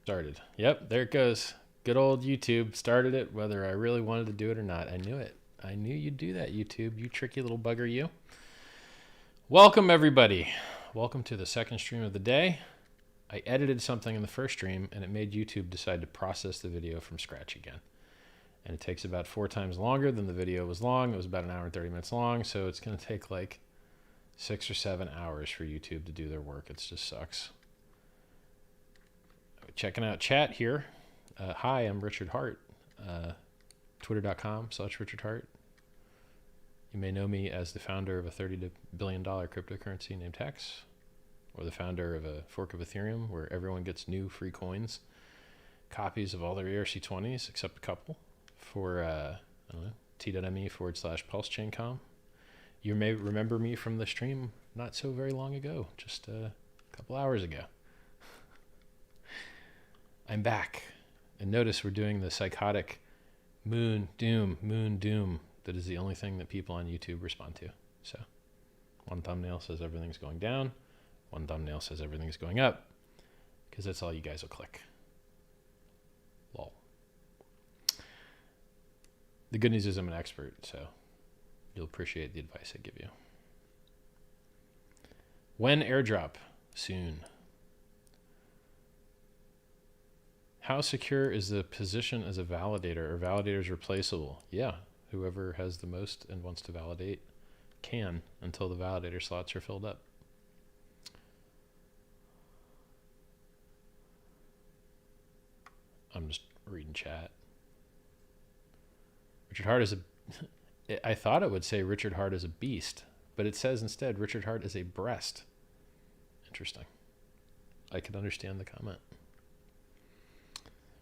Started. Yep, there it goes. Good old YouTube started it, whether I really wanted to do it or not. I knew it. I knew you'd do that, YouTube. You tricky little bugger, you. Welcome, everybody. Welcome to the second stream of the day. I edited something in the first stream, and it made YouTube decide to process the video from scratch again. And it takes about 4 times longer than the video was long. It was about 1 hour and 30 minutes long, so it's going to take like 6 or 7 hours for YouTube to do their work. It just sucks. Checking out chat here. Hi, I'm Richard Hart. Twitter.com/Richard Hart. You may know me as the founder of a $30 billion cryptocurrency named HEX, or the founder of a fork of Ethereum where everyone gets new free coins, copies of all their ERC20s except a couple, for I don't know, t.me/PulseChain.com. You may remember me from the stream not so very long ago, just a couple hours ago. I'm back. And notice we're doing the psychotic moon doom that is the only thing that people on YouTube respond to. So one thumbnail says everything's going down. One thumbnail says everything's going up, because that's all you guys will click. Lol. The good news is I'm an expert, so you'll appreciate the advice I give you. When airdrop? Soon. How secure is the position as a validator? Are validators replaceable? Yeah, whoever has the most and wants to validate can, until the validator slots are filled up. I'm just reading chat. Richard Hart is I thought it would say Richard Hart is a beast, but it says instead Richard Hart is a breast. Interesting. I can understand the comment.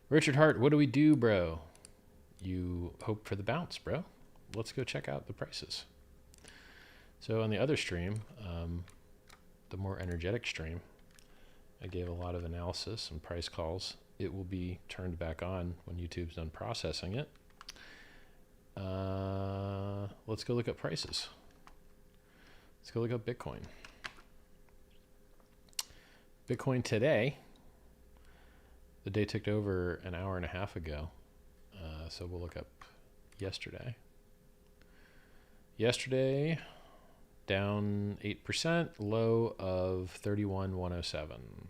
Richard Hart, what do we do, bro? You hope for the bounce, bro. Let's go check out the prices. So on the other stream, the more energetic stream, I gave a lot of analysis and price calls. It will be turned back on when YouTube's done processing it. Let's go look at prices. Let's go look up Bitcoin. Bitcoin today, the day ticked over an hour and a half ago. So we'll look up yesterday. Yesterday, down 8%, low of 31,107.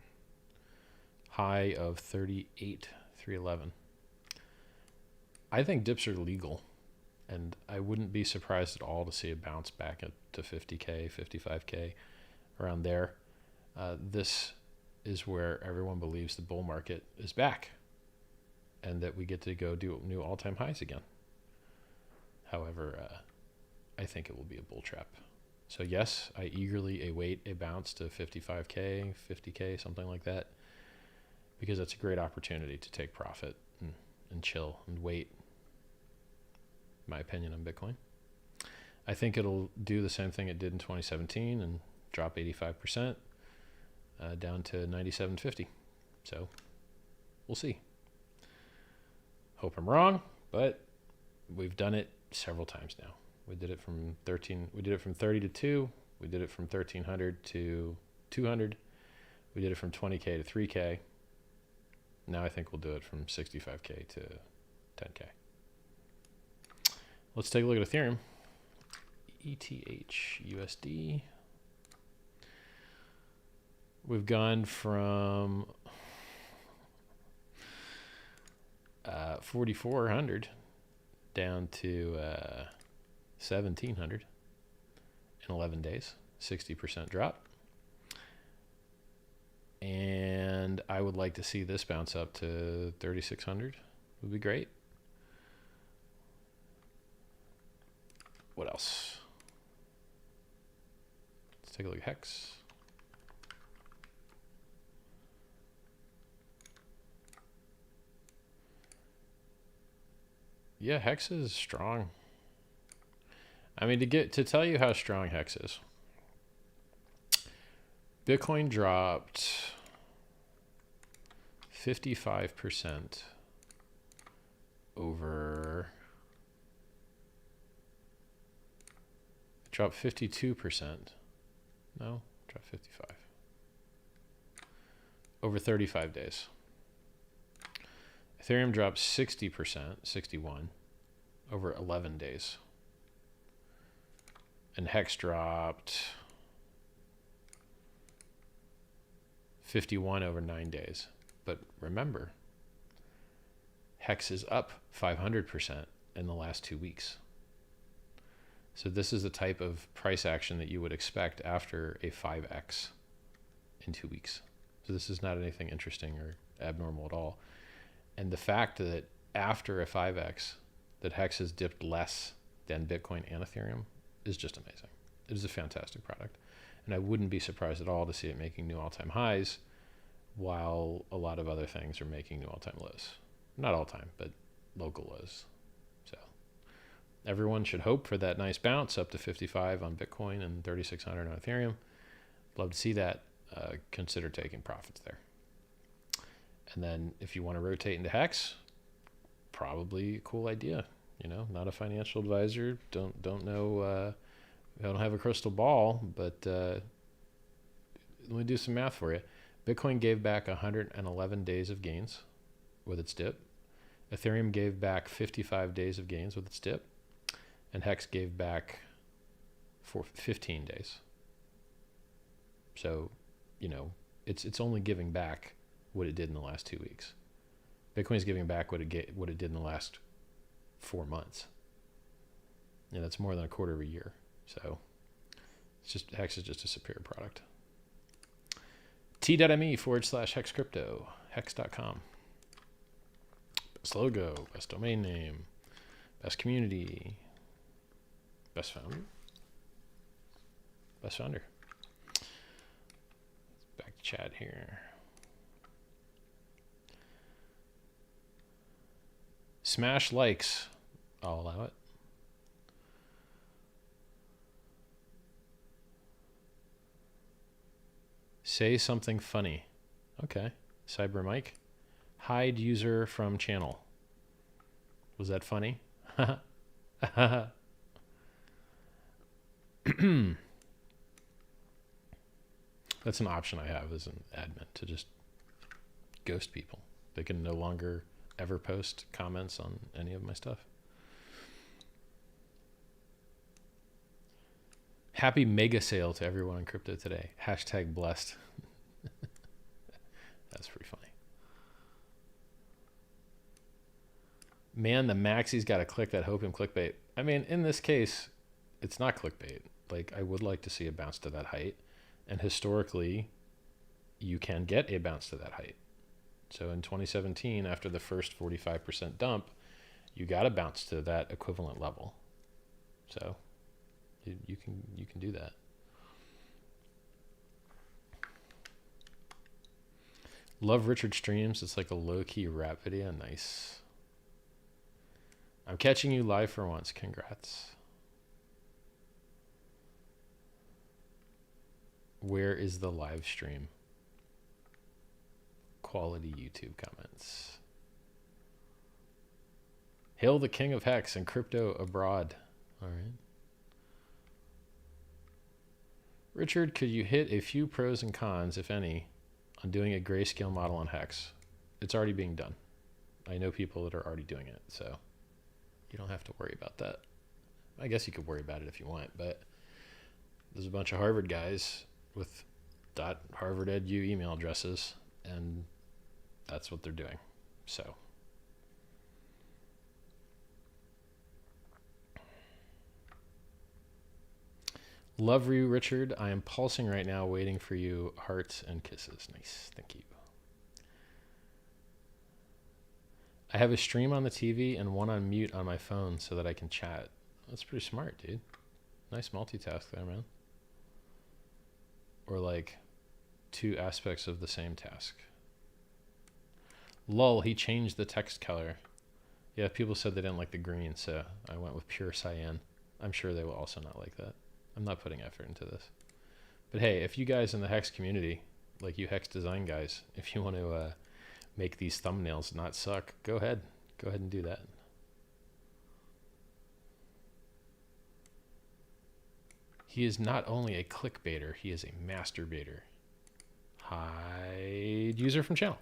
High of 38,311. I think dips are legal, and I wouldn't be surprised at all to see a bounce back to 50K, 55K, around there. This is where everyone believes the bull market is back and that we get to go do new all-time highs again. However, I think it will be a bull trap. So yes, I eagerly await a bounce to 55K, 50K, something like that, because that's a great opportunity to take profit and chill and wait. My opinion on Bitcoin. I think it'll do the same thing it did in 2017 and drop 85%. Down to 97.50. So we'll see. Hope I'm wrong, but we've done it several times now. We did it from 13. We did it from 30 to 2. We did it from 1,300 to 200. We did it from 20K to 3K. Now I think we'll do it from 65K to 10K. Let's take a look at Ethereum. ETH USD. We've gone from 4,400 down to 1,700 in 11 days, 60% drop. And I would like to see this bounce up to 3,600. Would be great. What else? Let's take a look at HEX. Yeah, HEX is strong. I mean, to tell you how strong HEX is, Bitcoin dropped 55% over. It dropped 52%. No, dropped 55. Over 35 days. Ethereum dropped 60%, 61, over 11 days. And HEX dropped 51 over 9 days. But remember, HEX is up 500% in the last 2 weeks. So this is the type of price action that you would expect after a 5x in 2 weeks. So this is not anything interesting or abnormal at all. And the fact that after a 5x, that HEX has dipped less than Bitcoin and Ethereum is just amazing. It is a fantastic product. And I wouldn't be surprised at all to see it making new all-time highs while a lot of other things are making new all-time lows. Not all-time, but local lows. So everyone should hope for that nice bounce up to 55 on Bitcoin and 3,600 on Ethereum. Love to see that. Consider taking profits there. And then if you want to rotate into HEX, probably a cool idea. You know, not a financial advisor. Don't know. I don't have a crystal ball, but let me do some math for you. Bitcoin gave back 111 days of gains with its dip. Ethereum gave back 55 days of gains with its dip. And HEX gave back for 15 days. So, you know, it's only giving back what it did in the last 2 weeks. Bitcoin's giving back what it did in the last 4 months. And that's more than a quarter of a year. So it's just, HEX is just a superior product. T.me/HEX crypto, hex.com. Best logo, best domain name, best community, best founder. Best founder. Back to chat here. Smash likes. I'll allow it. Say something funny. Okay. Cyber Mike. Hide user from channel. Was that funny? That's an option I have as an admin, to just ghost people. They can no longer ever post comments on any of my stuff. Happy mega sale to everyone in crypto today. Hashtag blessed. That's pretty funny. Man, the Maxi's got to click that Hopium clickbait. I mean, in this case, it's not clickbait. Like, I would like to see a bounce to that height. And historically, you can get a bounce to that height. So in 2017, after the first 45% dump, you got a bounce to that equivalent level. So you can do that. Love Richard streams. It's like a low-key rap video. Nice. I'm catching you live for once. Congrats. Where is the live stream? Quality YouTube comments. Hail the king of HEX and crypto abroad. All right. Richard, could you hit a few pros and cons, if any, on doing a grayscale model on HEX? It's already being done. I know people that are already doing it, so you don't have to worry about that. I guess you could worry about it if you want, but there's a bunch of Harvard guys with .harvard.edu email addresses, and that's what they're doing. So love you, Richard. I am pulsing right now, waiting for you. Hearts and kisses. Nice. Thank you. I have a stream on the TV and one on mute on my phone so that I can chat. That's pretty smart, dude. Nice multitask there, man. Or like two aspects of the same task. Lol, he changed the text color. Yeah, people said they didn't like the green, so I went with pure cyan. I'm sure they will also not like that. I'm not putting effort into this. But hey, if you guys in the HEX community, like you HEX design guys, if you want to make these thumbnails not suck, go ahead. Go ahead and do that. He is not only a clickbaiter, he is a masturbator. Hide user from channel.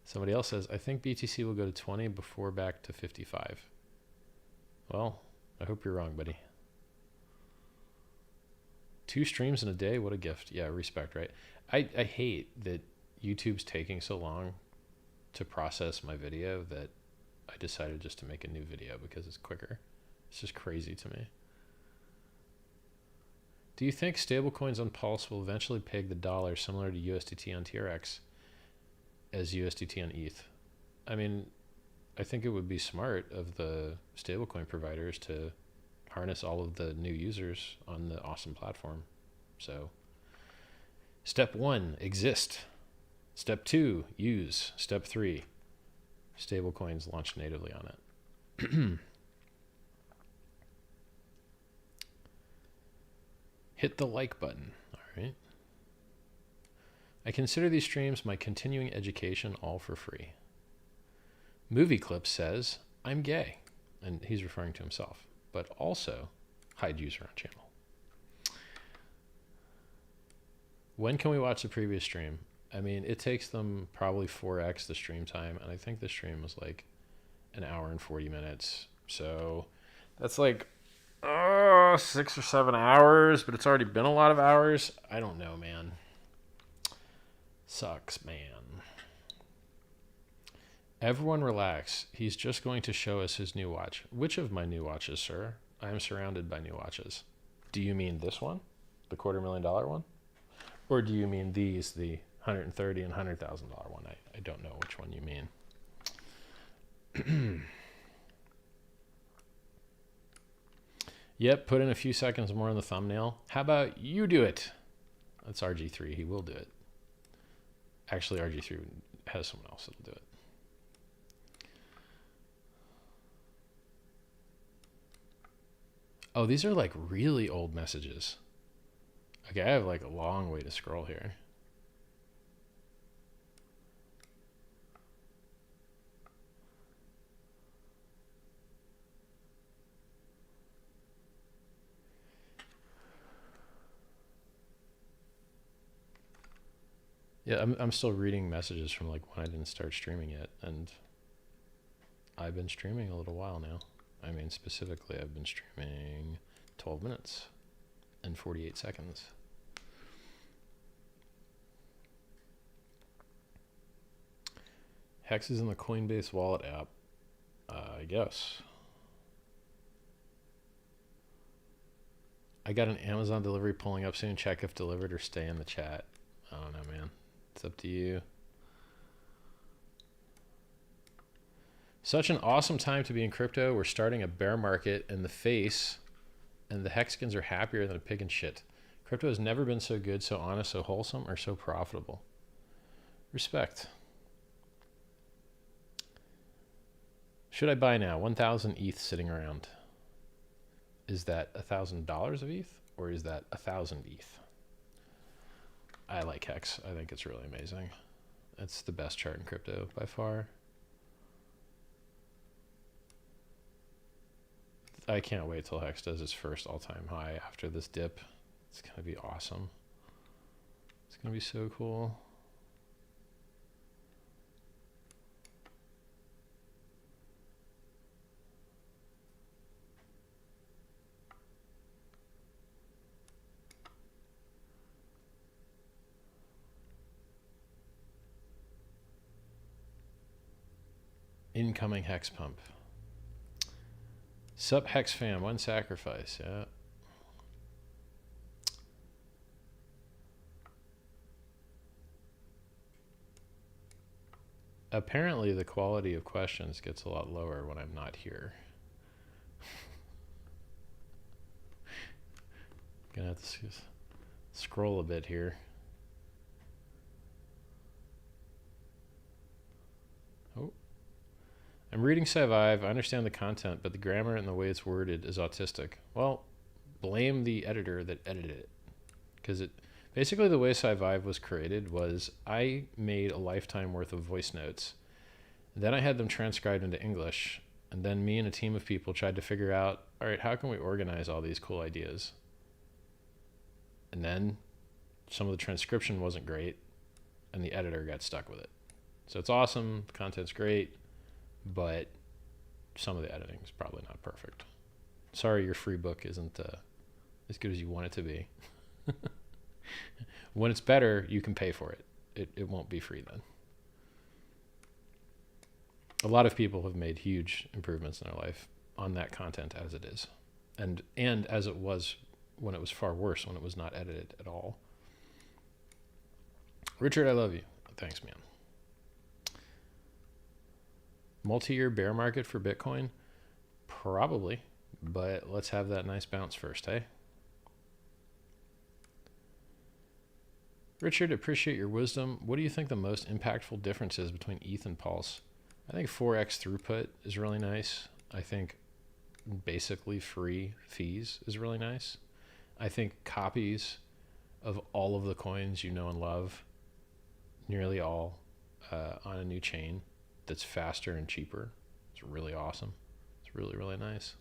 Somebody else says, I think BTC will go to 20 before back to 55. Well, I hope you're wrong, buddy. 2 streams in a day, what a gift. Yeah, respect, right? I hate that YouTube's taking so long to process my video that I decided just to make a new video because it's quicker. It's just crazy to me. Do you think stablecoins on Pulse will eventually peg the dollar similar to USDT on TRX as USDT on ETH? I mean, I think it would be smart of the stablecoin providers to harness all of the new users on the awesome platform. So step 1, exist. Step 2, use. Step 3, stablecoins launch natively on it. Hit the like button. All right. I consider these streams my continuing education, all for free. Movie Clip says, I'm gay. And he's referring to himself, but also hide user on channel. When can we watch the previous stream? I mean, it takes them probably 4x the stream time, and I think the stream was like an hour and 40 minutes. So that's like 6 or 7 hours, but it's already been a lot of hours. I don't know, man. Sucks, man. Everyone relax. He's just going to show us his new watch. Which of my new watches, sir? I am surrounded by new watches. Do you mean this one? The $250,000 one? Or do you mean these, the $130,000 and $100,000 one? I don't know which one you mean. Yep, put in a few seconds more on the thumbnail. How about you do it? That's RG3. He will do it. Actually, RG3 has someone else that'll do it. Oh, these are like really old messages. Okay, I have like a long way to scroll here. Yeah, I'm still reading messages from like when I didn't start streaming yet, and I've been streaming a little while now. I mean, specifically, I've been streaming 12 minutes and 48 seconds. Hex is in the Coinbase Wallet App, I guess. I got an Amazon delivery pulling up soon. Check if delivered or stay in the chat. I don't know, man. It's up to you. Such an awesome time to be in crypto. We're starting a bear market in the face, and the Hexicans are happier than a pig in shit. Crypto has never been so good, so honest, so wholesome, or so profitable. Respect. Should I buy now? 1,000 ETH sitting around. Is that $1,000 of ETH, or is that 1,000 ETH? I like HEX. I think it's really amazing. It's the best chart in crypto by far. I can't wait till HEX does its first all-time high after this dip. It's going to be awesome. It's going to be so cool. Incoming HEX pump. Sup HEX fam, one sacrifice, yeah. Apparently the quality of questions gets a lot lower when I'm not here. Gonna have to scroll a bit here. Oh. I'm reading Scivive. I understand the content, but the grammar and the way it's worded is autistic. Well, blame the editor that edited it. Because basically the way Scivive was created was I made a lifetime worth of voice notes. Then I had them transcribed into English. And then me and a team of people tried to figure out, all right, how can we organize all these cool ideas? And then some of the transcription wasn't great, and the editor got stuck with it. So it's awesome, the content's great, but some of the editing is probably not perfect. Sorry your free book isn't as good as you want it to be. When it's better, you can pay for it. It won't be free then. A lot of people have made huge improvements in their life on that content as it is. And as it was when it was far worse, when it was not edited at all. Richard, I love you. Thanks, man. Multi-year bear market for Bitcoin? Probably, but let's have that nice bounce first, hey? Richard, appreciate your wisdom. What do you think the most impactful difference is between ETH and Pulse? I think 4x throughput is really nice. I think basically free fees is really nice. I think copies of all of the coins you know and love, nearly all, on a new chain that's faster and cheaper. It's really awesome. It's really, really nice.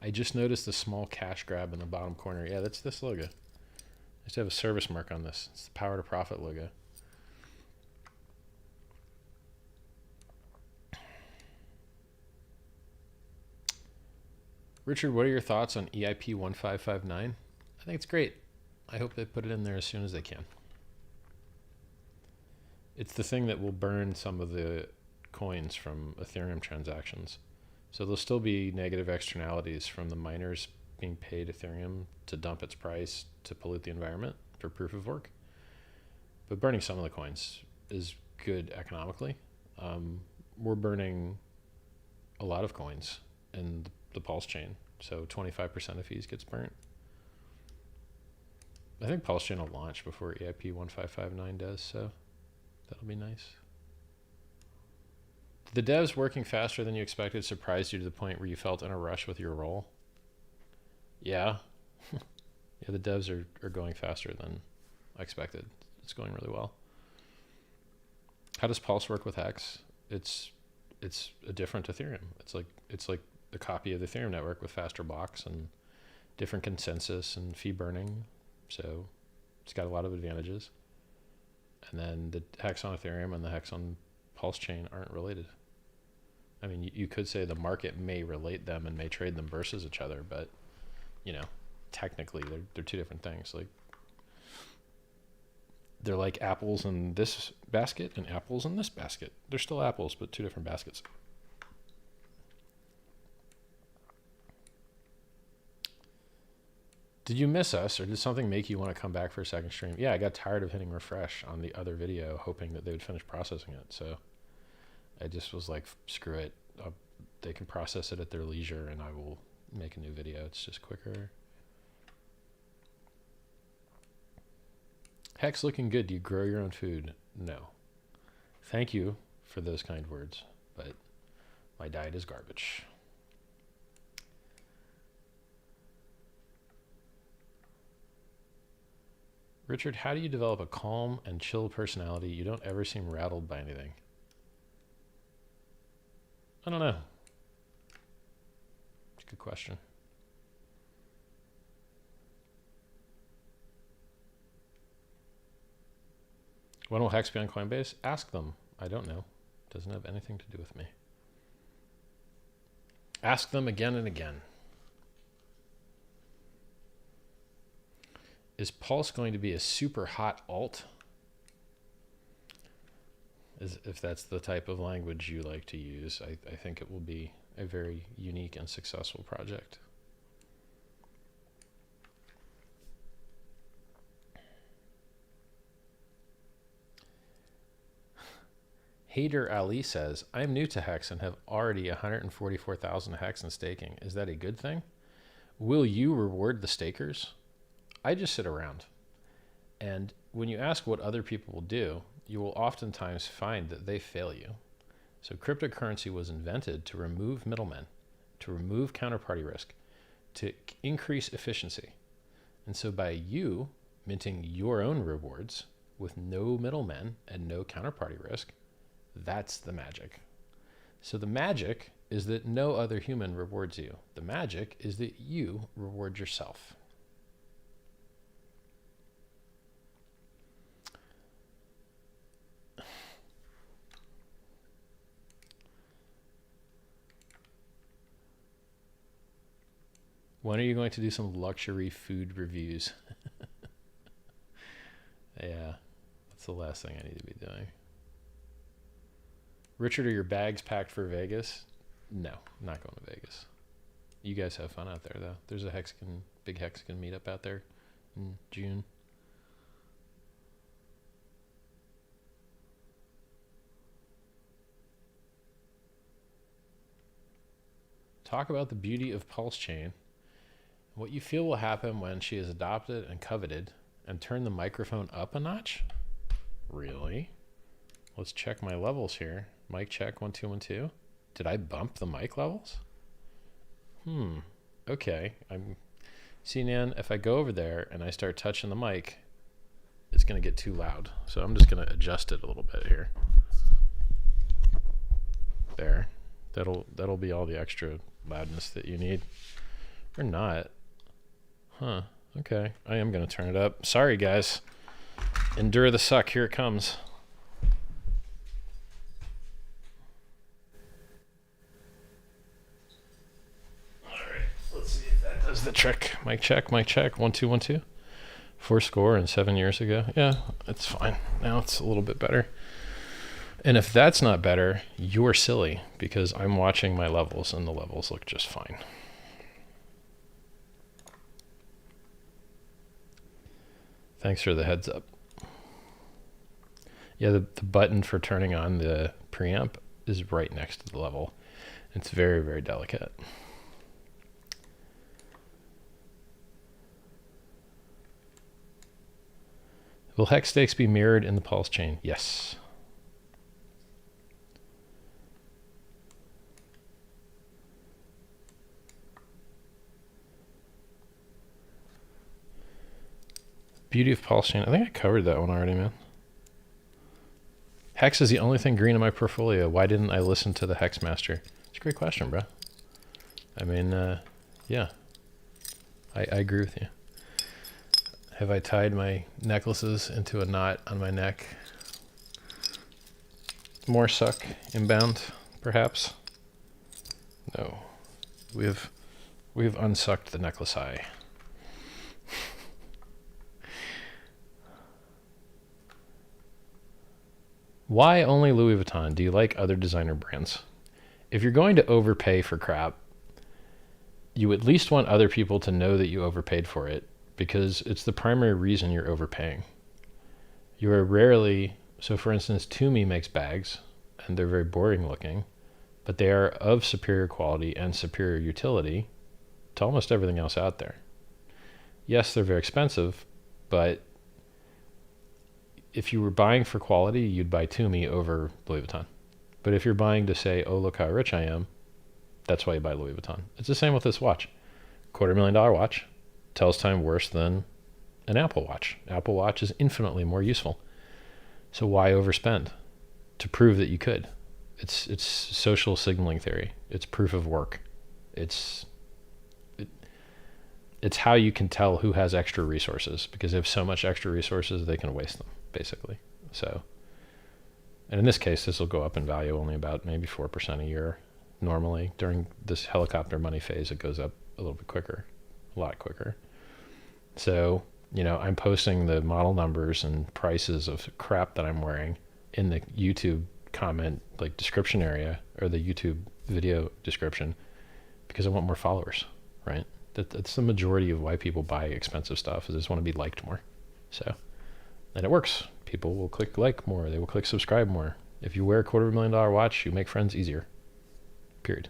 I just noticed the small cash grab in the bottom corner. Yeah, that's this logo. I just have a service mark on this. It's the Power to Profit logo. Richard, what are your thoughts on EIP 1559? I think it's great. I hope they put it in there as soon as they can. It's the thing that will burn some of the coins from Ethereum transactions. So there'll still be negative externalities from the miners being paid Ethereum to dump its price to pollute the environment for proof of work. But burning some of the coins is good economically. We're burning a lot of coins in the Pulse chain. So 25% of fees gets burnt. I think PulseChain will launch before EIP 1559 does, so that'll be nice. Did the devs working faster than you expected surprised you to the point where you felt in a rush with your role? Yeah. Yeah, the devs are going faster than I expected. It's going really well. How does Pulse work with HEX? It's a different Ethereum. It's like a copy of the Ethereum network with faster blocks and different consensus and fee burning. So it's got a lot of advantages. And then the HEX on Ethereum and the HEX on PulseChain aren't related. I mean, you could say the market may relate them and may trade them versus each other, but you know, technically they're two different things. Like they're like apples in this basket and apples in this basket. They're still apples, but two different baskets. Did you miss us, or did something make you want to come back for a second stream? Yeah, I got tired of hitting refresh on the other video, hoping that they would finish processing it. So I just was like, screw it. They can process it at their leisure, and I will make a new video. It's just quicker. Hex looking good. Do you grow your own food? No. Thank you for those kind words, but my diet is garbage. Richard, how do you develop a calm and chill personality? You don't ever seem rattled by anything. I don't know. It's a good question. When will HEX be on Coinbase? Ask them. I don't know. Doesn't have anything to do with me. Ask them again and again. Is Pulse going to be a super hot alt? If that's the type of language you like to use, I think it will be a very unique and successful project. Hader Ali says, I'm new to HEX and have already 144,000 HEX in staking. Is that a good thing? Will you reward the stakers? I just sit around. And when you ask what other people will do, you will oftentimes find that they fail you. So cryptocurrency was invented to remove middlemen, to remove counterparty risk, to increase efficiency. And so by you minting your own rewards with no middlemen and no counterparty risk, that's the magic. So the magic is that no other human rewards you. The magic is that you reward yourself. When are you going to do some luxury food reviews? Yeah, that's the last thing I need to be doing. Richard, are your bags packed for Vegas? No, not going to Vegas. You guys have fun out there, though. There's a big Hexican meetup out there in June. Talk about the beauty of PulseChain. What you feel will happen when she is adopted and coveted, and turn the microphone up a notch? Really? Let's check my levels here. Mic check, 1 2 1 2. Did I bump the mic levels? Okay. See, Nan, if I go over there and I start touching the mic, it's going to get too loud. So I'm just going to adjust it a little bit here. There. That'll be all the extra loudness that you need. Or not. Huh. Okay. I am going to turn it up. Sorry, guys. Endure the suck. Here it comes. Does the trick. Mic check, 1 2 1 2. 4 score and 7 years ago. Yeah, it's fine. Now it's a little bit better. And if that's not better, you're silly, because I'm watching my levels and the levels look just fine. Thanks for the heads up. Yeah, the button for turning on the preamp is right next to the level. It's very, very delicate. Will hex stakes be mirrored in the PulseChain? Yes. Beauty of PulseChain. I think I covered that one already, man. Hex is the only thing green in my portfolio. Why didn't I listen to the Hex Master? It's a great question, bro. I mean, yeah. I agree with you. Have I tied my necklaces into a knot on my neck? More suck inbound, perhaps? No. We have unsucked the necklace eye. Why only Louis Vuitton? Do you like other designer brands? If you're going to overpay for crap, you at least want other people to know that you overpaid for it, because it's the primary reason you're overpaying. You are rarely, so for instance, Tumi makes bags, and they're very boring looking, but they are of superior quality and superior utility to almost everything else out there. Yes, they're very expensive, but if you were buying for quality, you'd buy Tumi over Louis Vuitton. But if you're buying to say, oh, look how rich I am, that's why you buy Louis Vuitton. It's the same with this watch. $250,000 watch. Tells time worse than an Apple Watch. Apple Watch is infinitely more useful. So why overspend? To prove that you could. It's social signaling theory. It's proof of work. It's how you can tell who has extra resources, because they have so much extra resources they can waste them, basically. So, and in this case, this will go up in value only about maybe 4% a year. Normally, during this helicopter money phase, it goes up a little bit quicker, a lot quicker. So, you know, I'm posting the model numbers and prices of crap that I'm wearing in the YouTube comment, like description area, or the YouTube video description, because I want more followers, right? That's the majority of why people buy expensive stuff, is they just want to be liked more. So, and it works. People will click like more. They will click subscribe more. If you wear a $250,000 watch, you make friends easier. Period.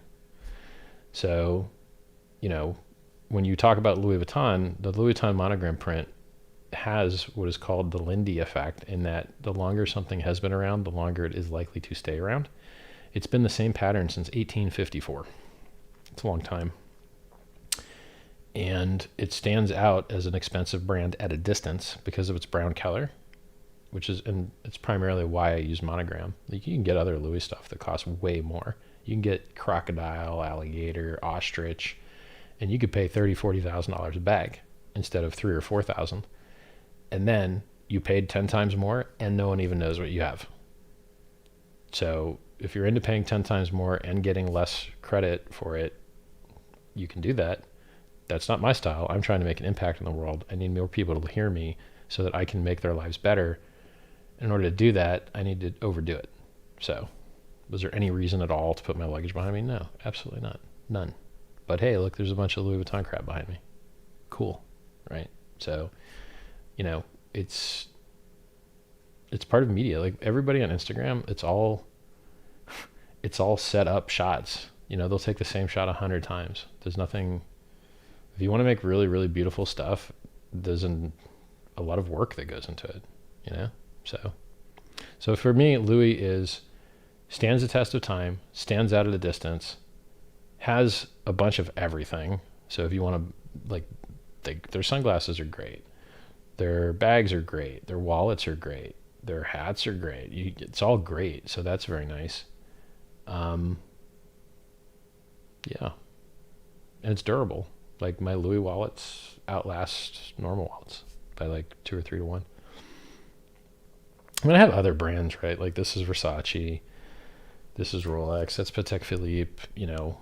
So, you know, when you talk about Louis Vuitton, the Louis Vuitton monogram print has what is called the Lindy effect, in that the longer something has been around, the longer it is likely to stay around. It's been the same pattern since 1854. It's a long time. And it stands out as an expensive brand at a distance because of its brown color, and it's primarily why I use monogram. Like, you can get other Louis stuff that costs way more. You can get crocodile, alligator, ostrich, and you could pay $30,000, $40,000 a bag instead of $3,000 or $4,000. And then you paid 10 times more and no one even knows what you have. So if you're into paying 10 times more and getting less credit for it, you can do that. that's not my style. I'm trying to make an impact in the world. I need more people to hear me so that I can make their lives better. In order to do that, I need to overdo it. So was there any reason at all to put my luggage behind me? No, absolutely not. None. But hey, look, there's a bunch of Louis Vuitton crap behind me. Cool, right? So, you know, it's part of media. Like everybody on Instagram, it's all set up shots. You know, they'll take the same shot 100 times. There's nothing. If you want to make really, really beautiful stuff, there's a lot of work that goes into it. You know, so for me, Louis stands the test of time, stands out at a distance, has a bunch of everything. So if you want to, their sunglasses are great, their bags are great, their wallets are great, their hats are great. It's all great. So that's very nice. Yeah. And it's durable. Like my Louis wallets outlast normal wallets by like 2 or 3 to 1. I mean, I have other brands, right? Like this is Versace, this is Rolex, that's Patek Philippe. You know,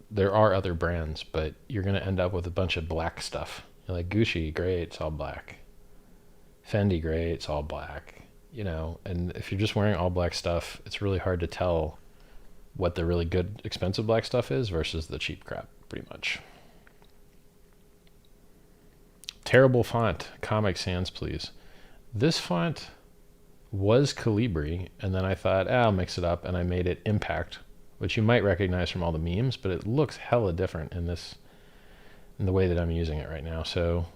there are other brands, but you're going to end up with a bunch of black stuff. You're like Gucci, great, it's all black. Fendi, great, it's all black. You know, and if you're just wearing all black stuff, it's really hard to tell what the really good, expensive black stuff is versus the cheap crap, pretty much. Terrible font, Comic Sans, please. This font was Calibri, and then I thought, I'll mix it up, and I made it Impact, which you might recognize from all the memes, but it looks hella different in the way that I'm using it right now. So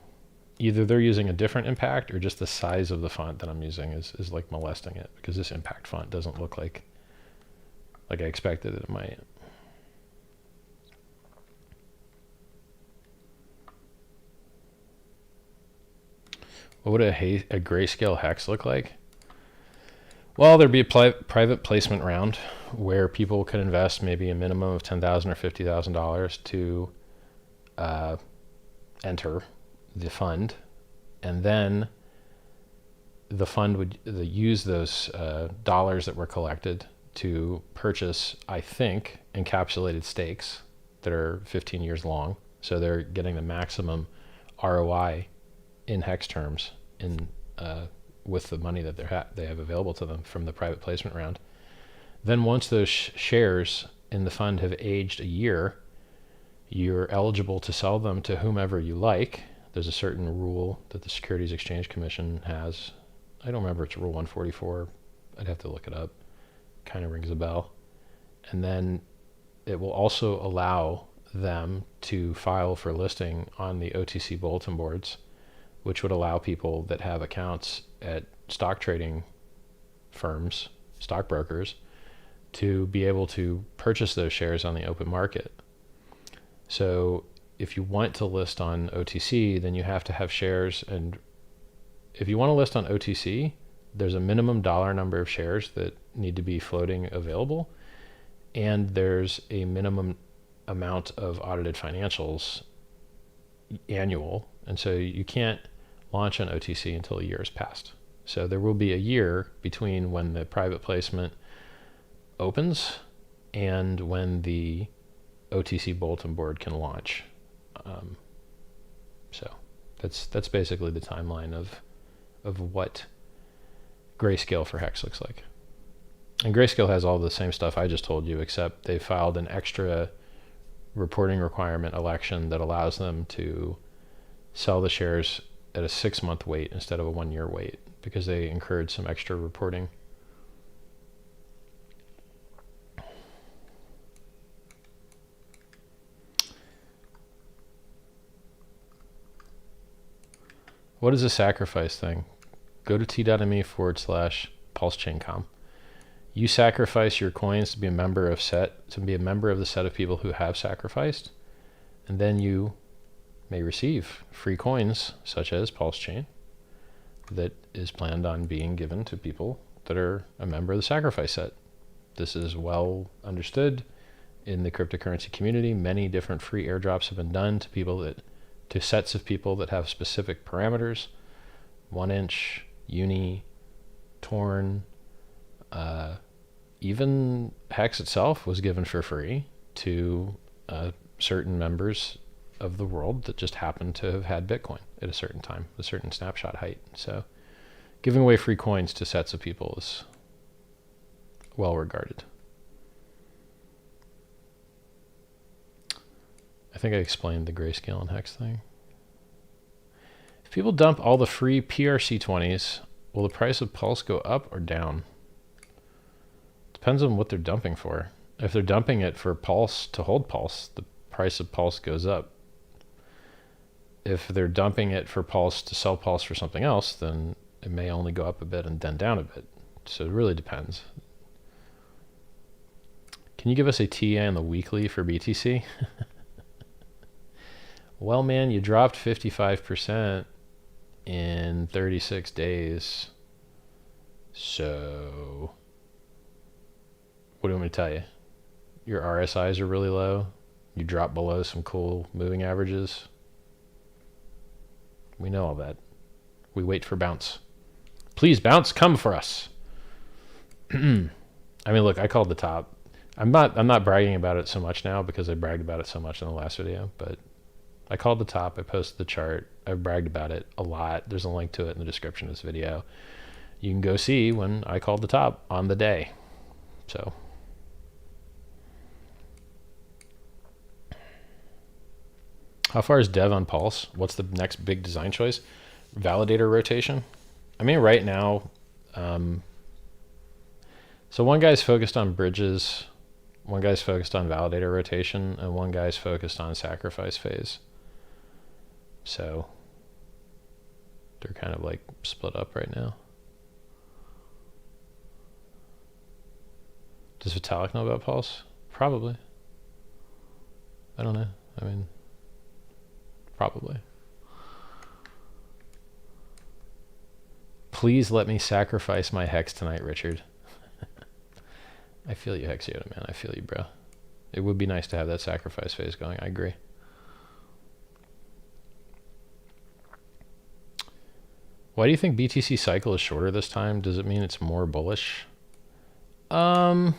either they're using a different Impact or just the size of the font that I'm using is like molesting it, because this Impact font doesn't look like I expected it might. What would a Grayscale HEX look like? Well, there'd be a private placement round where people could invest maybe a minimum of $10,000 or $50,000 to enter the fund, and then the fund would use those dollars that were collected to purchase, I think, encapsulated stakes that are 15 years long. So they're getting the maximum ROI in HEX terms with the money that they have available to them from the private placement round. Then once those shares in the fund have aged a year, you're eligible to sell them to whomever you like. There's a certain rule that the Securities Exchange Commission has. I don't remember, it's Rule 144. I'd have to look it up. Kind of rings a bell. And then it will also allow them to file for listing on the OTC bulletin boards, which would allow people that have accounts at stock trading firms, stockbrokers, to be able to purchase those shares on the open market. So if you want to list on OTC, then you have to have shares. And if you want to list on OTC, there's a minimum dollar number of shares that need to be floating available. And there's a minimum amount of audited financials annual. And so you can't launch on OTC until a year has passed. So there will be a year between when the private placement opens and when the OTC bulletin board can launch. So that's basically the timeline of what Grayscale for HEX looks like. And Grayscale has all the same stuff I just told you, except they filed an extra reporting requirement election that allows them to sell the shares at a 6-month wait instead of a 1-year wait, because they incurred some extra reporting. What is a sacrifice thing? Go to t.me/PulseChain.com. You sacrifice your coins to be a member of the set of people who have sacrificed, and then you may receive free coins such as PulseChain that is planned on being given to people that are a member of the sacrifice set. This is well understood in the cryptocurrency community. Many different free airdrops have been done to sets of people that have specific parameters: 1 inch, uni, torn. Even HEX itself was given for free to certain members of the world that just happen to have had Bitcoin at a certain time, a certain snapshot height. So giving away free coins to sets of people is well regarded. I think I explained the Grayscale and HEX thing. If people dump all the free PRC20s, will the price of Pulse go up or down? Depends on what they're dumping for. If they're dumping it for Pulse to hold Pulse, the price of Pulse goes up. If they're dumping it for Pulse to sell Pulse for something else, then it may only go up a bit and then down a bit. So it really depends. Can you give us a TA on the weekly for BTC? Well, man, you dropped 55% in 36 days. So what do you want me to tell you? Your RSIs are really low. You drop below some cool moving averages. We know all that. We wait for bounce. Please, bounce, come for us. I mean, look, I called the top. I'm not bragging about it so much now because I bragged about it so much in the last video, but I called the top. I posted the chart. I bragged about it a lot. There's a link to it in the description of this video. You can go see when I called the top on the day. So how far is Dev on Pulse? What's the next big design choice? Validator rotation. I mean, right now, so one guy's focused on bridges, one guy's focused on validator rotation, and one guy's focused on sacrifice phase. So they're kind of like split up right now. Does Vitalik know about Pulse? Probably. I don't know. I mean, probably. Please let me sacrifice my HEX tonight, Richard. I feel you, Hex Yoda, man. I feel you, bro. It would be nice to have that sacrifice phase going. I agree. Why do you think BTC cycle is shorter this time? Does it mean it's more bullish? I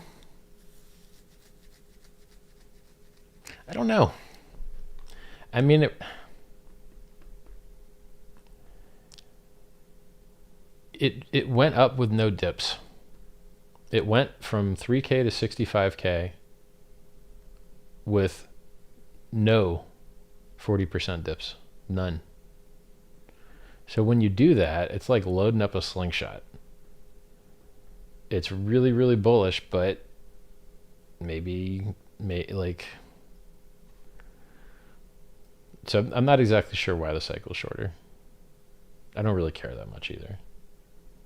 don't know. I mean, it went up with no dips. It went from 3K to 65K with no 40% dips. None. So when you do that, it's like loading up a slingshot. It's really, really bullish, but so I'm not exactly sure why the cycle's shorter. I don't really care that much either.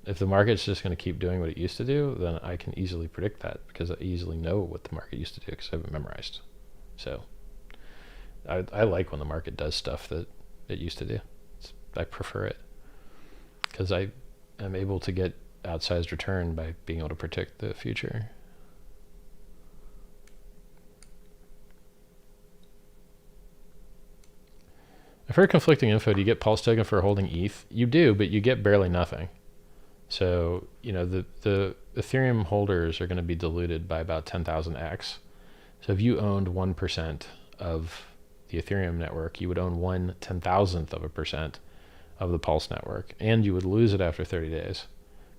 If the market's just going to keep doing what it used to do, then I can easily predict that because I easily know what the market used to do because I have it memorized. So I like when the market does stuff that it used to do. I prefer it because I am able to get outsized return by being able to predict the future. I've heard conflicting info. Do you get Pulse token for holding ETH? You do, but you get barely nothing. So, you know, the Ethereum holders are going to be diluted by about 10,000x. So if you owned 1% of the Ethereum network, you would own 1/10,000% of the Pulse network, and you would lose it after 30 days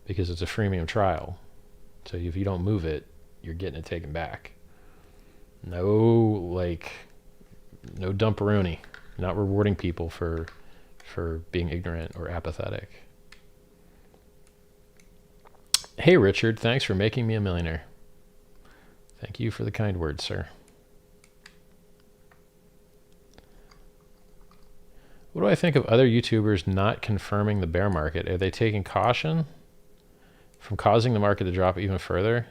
because it's a freemium trial. So if you don't move it, you're getting it taken back. No dumperoonie. Not rewarding people for being ignorant or apathetic. Hey, Richard, thanks for making me a millionaire. Thank you for the kind words, sir. What do I think of other YouTubers not confirming the bear market? Are they taking caution from causing the market to drop even further?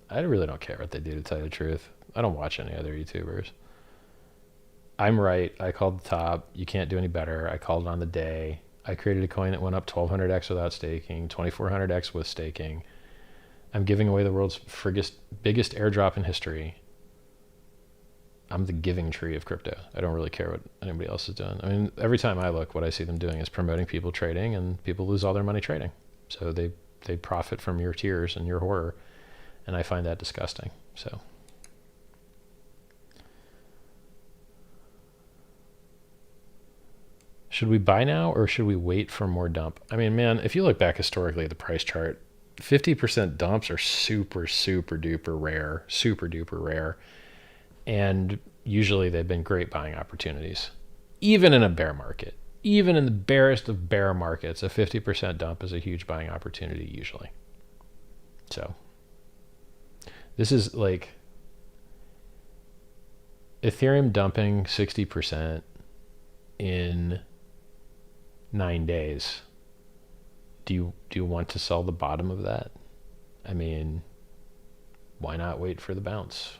I really don't care what they do, to tell you the truth. I don't watch any other YouTubers. I'm right. I called the top. You can't do any better. I called it on the day. I created a coin that went up 1200x without staking, 2400x with staking. I'm giving away the world's biggest airdrop in history. I'm the giving tree of crypto. I don't really care what anybody else is doing. I mean, every time I look, what I see them doing is promoting people trading, and people lose all their money trading. So they profit from your tears and your horror, and I find that disgusting. So Should we buy now or should we wait for more dump? I mean, man, if you look back historically at the price chart, 50% dumps are super, super duper rare, super duper rare. And usually they've been great buying opportunities, even in a bear market. Even in the barest of bear markets, a 50% dump is a huge buying opportunity usually. So this is like Ethereum dumping 60% in 9 days. Do you want to sell the bottom of that? I mean, why not wait for the bounce?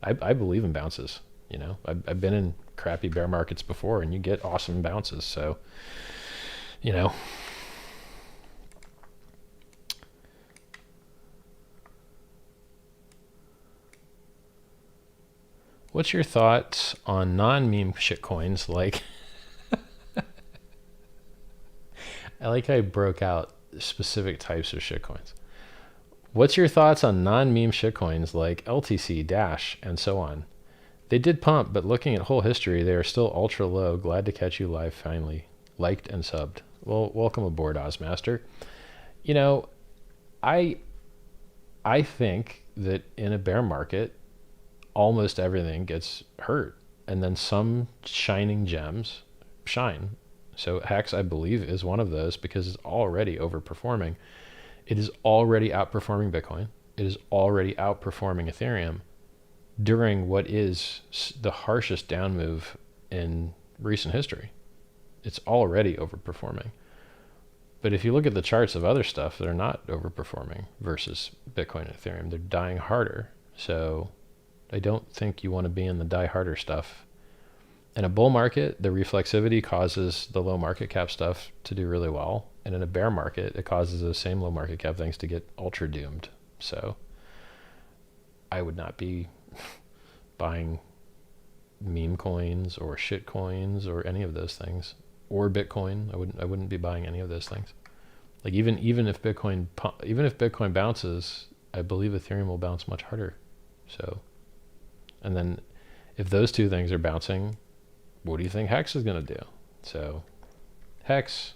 I believe in bounces. You know, I've been in crappy bear markets before, and you get awesome bounces. So, you know. What's your thoughts on non-meme shitcoins like... I like how I broke out specific types of shitcoins. What's your thoughts on non-meme shitcoins like LTC, Dash, and so on? They did pump, but looking at whole history, they are still ultra low. Glad to catch you live finally. Liked and subbed. Well, welcome aboard, Ozmaster. You know, I think that in a bear market, almost everything gets hurt, and then some shining gems shine. So HEX, I believe, is one of those because it's already overperforming. It is already outperforming Bitcoin. It is already outperforming Ethereum during what is the harshest down move in recent history. It's already overperforming. But if you look at the charts of other stuff, they're not overperforming versus Bitcoin and Ethereum. They're dying harder. So I don't think you want to be in the die harder stuff. In a bull market, the reflexivity causes the low market cap stuff to do really well. And in a bear market, it causes those same low market cap things to get ultra doomed. So I would not be buying meme coins or shit coins or any of those things, or Bitcoin. I wouldn't be buying any of those things. Like even if Bitcoin bounces, I believe Ethereum will bounce much harder. So, and then if those two things are bouncing, what do you think HEX is going to do? So HEX,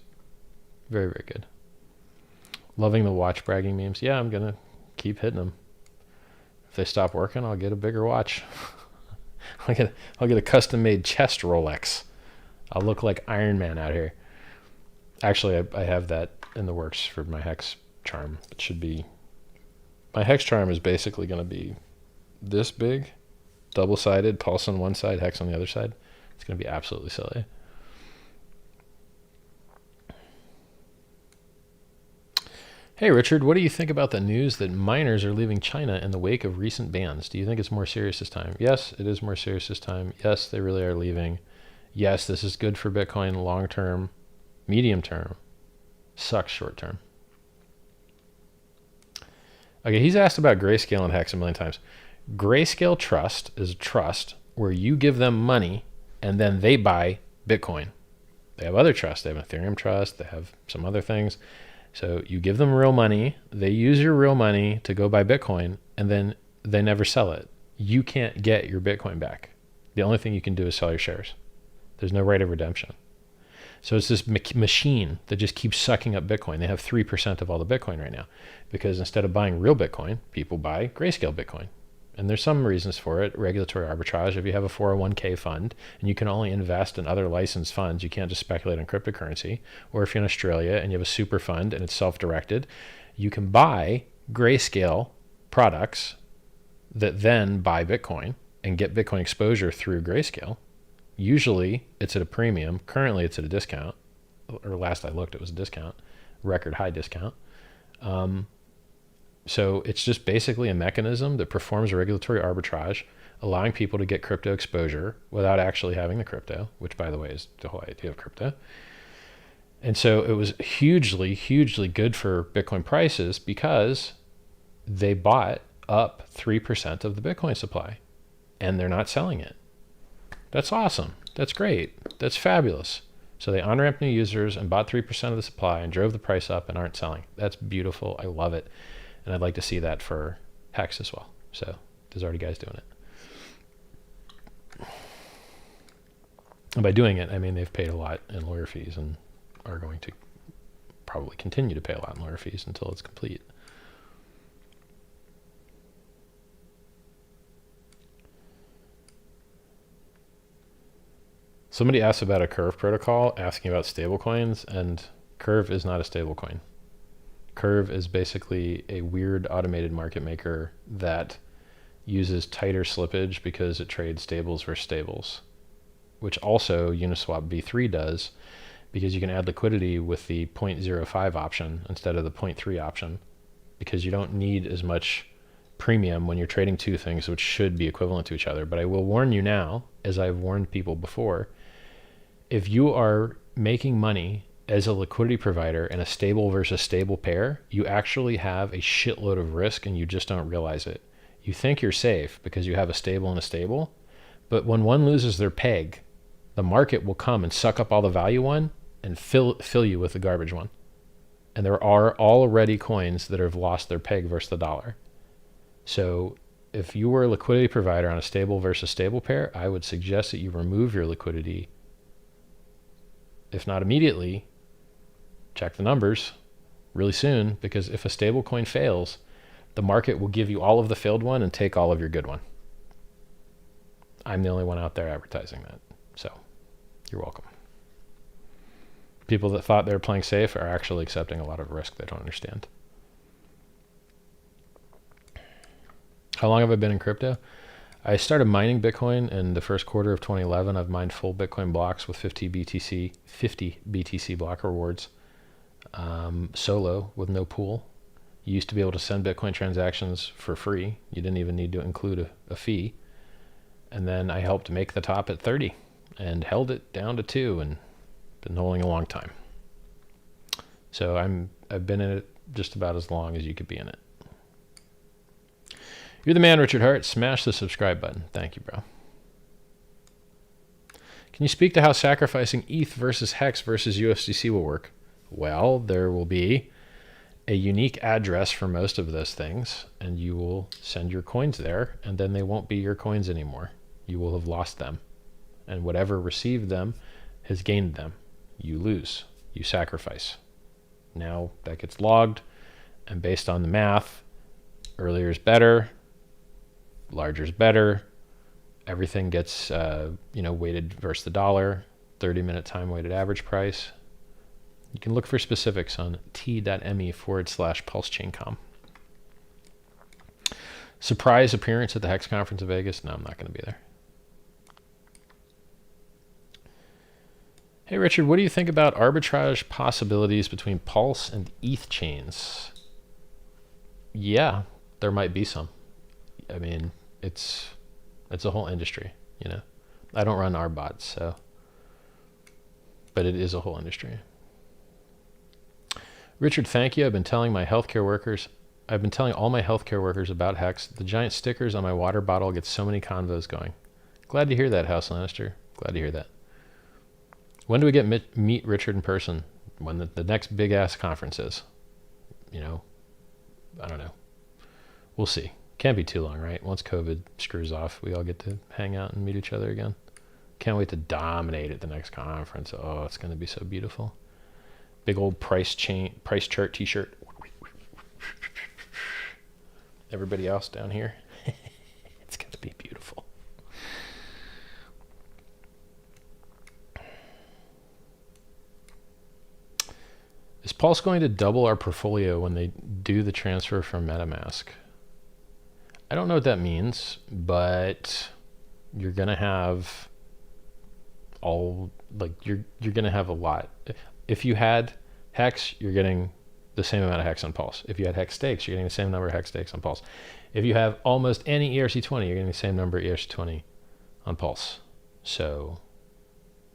very, very good. Loving the watch bragging memes. Yeah, I'm going to keep hitting them. If they stop working, I'll get a bigger watch. I'll get a custom-made chest Rolex. I'll look like Iron Man out here. Actually, I have that in the works for my HEX charm. It should be... My HEX charm is basically going to be this big, double-sided, pulse on one side, HEX on the other side. It's going to be absolutely silly. Hey, Richard, what do you think about the news that miners are leaving China in the wake of recent bans? Do you think it's more serious this time? Yes, it is more serious this time. Yes, they really are leaving. Yes, this is good for Bitcoin long term, medium term. Sucks short term. Okay, he's asked about Grayscale and HEX a million times. Grayscale Trust is a trust where you give them money and then they buy Bitcoin. They have other trusts. They have an Ethereum trust. They have some other things. So you give them real money. They use your real money to go buy Bitcoin, and then they never sell it. You can't get your Bitcoin back. The only thing you can do is sell your shares. There's no right of redemption. So it's this machine that just keeps sucking up Bitcoin. They have 3% of all the Bitcoin right now because instead of buying real Bitcoin, people buy Grayscale Bitcoin. And there's some reasons for it. Regulatory arbitrage. If you have a 401k fund and you can only invest in other licensed funds, you can't just speculate on cryptocurrency. Or if you're in Australia and you have a super fund and it's self-directed, you can buy Grayscale products that then buy Bitcoin and get Bitcoin exposure through Grayscale. Usually it's at a premium. Currently it's at a discount. Or last I looked, it was a discount, record high discount. So it's just basically a mechanism that performs regulatory arbitrage, allowing people to get crypto exposure without actually having the crypto, which, by the way, is the whole idea of crypto. And so it was hugely, hugely good for Bitcoin prices because they bought up 3% of the Bitcoin supply and they're not selling it. That's awesome. That's great. That's fabulous. So they on-ramped new users and bought 3% of the supply and drove the price up and aren't selling. That's beautiful. I love it. And I'd like to see that for HEX as well. So there's already guys doing it. And by doing it, I mean they've paid a lot in lawyer fees and are going to probably continue to pay a lot in lawyer fees until it's complete. Somebody asked about a Curve protocol, asking about stablecoins, and Curve is not a stablecoin. Curve is basically a weird automated market maker that uses tighter slippage because it trades stables versus stables, which also Uniswap v3 does, because you can add liquidity with the 0.05 option instead of the 0.3 option, because you don't need as much premium when you're trading two things which should be equivalent to each other. But I will warn you now, as I've warned people before, if you are making money as a liquidity provider in a stable versus stable pair, you actually have a shitload of risk and you just don't realize it. You think you're safe because you have a stable and a stable, but when one loses their peg, the market will come and suck up all the value one and fill you with the garbage one. And there are already coins that have lost their peg versus the dollar. So if you were a liquidity provider on a stable versus stable pair, I would suggest that you remove your liquidity. If not immediately, check the numbers really soon, because if a stable coin fails, the market will give you all of the failed one and take all of your good one. I'm the only one out there advertising that. So you're welcome. People that thought they were playing safe are actually accepting a lot of risk they don't understand. How long have I been in crypto? I started mining Bitcoin in the first quarter of 2011. I've mined full Bitcoin blocks with 50 BTC block rewards, solo with no pool. You used to be able to send Bitcoin transactions for free. You didn't even need to include a fee. And then I helped make the top at 30 and held it down to 2 and been holding a long time. So I've been in it just about as long as you could be in it. You're the man, Richard Hart. Smash the subscribe button. Thank you, bro. Can you speak to how sacrificing ETH versus HEX versus USDC will work? Well, there will be a unique address for most of those things, and you will send your coins there, and then they won't be your coins anymore. You will have lost them, and whatever received them has gained them. You lose. You sacrifice. Now that gets logged, and based on the math, earlier is better, larger is better. Everything gets weighted versus the dollar, 30-minute time weighted average price. You can look for specifics on t.me/PulseChain.com. Surprise appearance at the HEX conference in Vegas? No, I'm not going to be there. Hey, Richard, what do you think about arbitrage possibilities between Pulse and ETH chains? Yeah, there might be some. I mean, it's a whole industry, you know. I don't run our bots, so, but it is a whole industry. Richard, thank you. I've been telling all my healthcare workers about HEX. The giant stickers on my water bottle get so many convos going. Glad to hear that, House Lannister. Glad to hear that. When do we get meet Richard in person? When the next big ass conference is? You know, I don't know. We'll see. Can't be too long, right? Once COVID screws off, we all get to hang out and meet each other again. Can't wait to dominate at the next conference. Oh, it's going to be so beautiful. Big old price chart t-shirt. Everybody else down here. It's going to be beautiful. Is Pulse going to double our portfolio when they do the transfer from MetaMask? I don't know what that means, but you're going to have you're going to have a lot. If you had HEX, you're getting the same amount of HEX on Pulse. If you had HEX stakes, you're getting the same number of HEX stakes on Pulse. If you have almost any ERC20, you're getting the same number of ERC20 on Pulse. So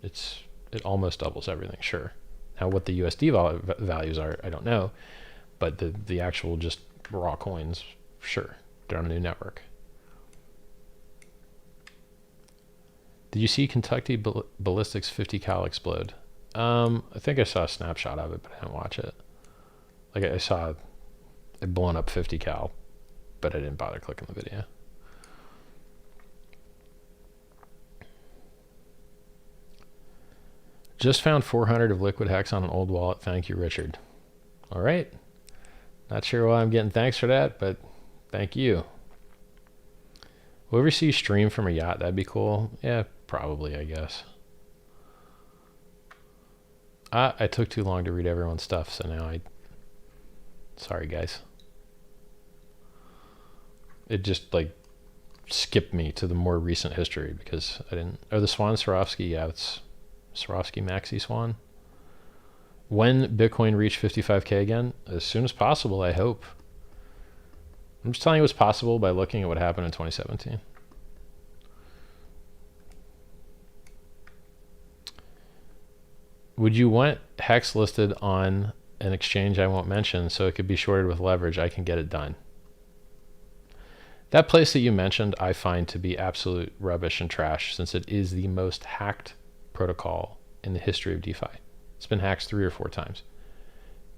it almost doubles everything, sure. Now what the USD values are, I don't know, but the actual just raw coins, sure, they're on a new network. Did you see Kentucky Ballistics 50 cal explode? I think I saw a snapshot of it, but I didn't watch it. Like I saw it blowing up 50 cal, but I didn't bother clicking the video. Just found 400 of liquid hex on an old wallet. Thank you, Richard. All right. Not sure why I'm getting thanks for that, but thank you. Will we ever see you stream from a yacht? That'd be cool. Yeah, probably, I guess. I took too long to read everyone's stuff, so now sorry, guys. It just, like, skipped me to the more recent history because I didn't... Oh, the Swan Swarovski? Yeah, it's Swarovski Maxi Swan. When Bitcoin reached 55K again? As soon as possible, I hope. I'm just telling you what's possible by looking at what happened in 2017. Would you want HEX listed on an exchange I won't mention so it could be shorted with leverage? I can get it done. That place that you mentioned I find to be absolute rubbish and trash since it is the most hacked protocol in the history of DeFi. It's been hacked 3 or 4 times.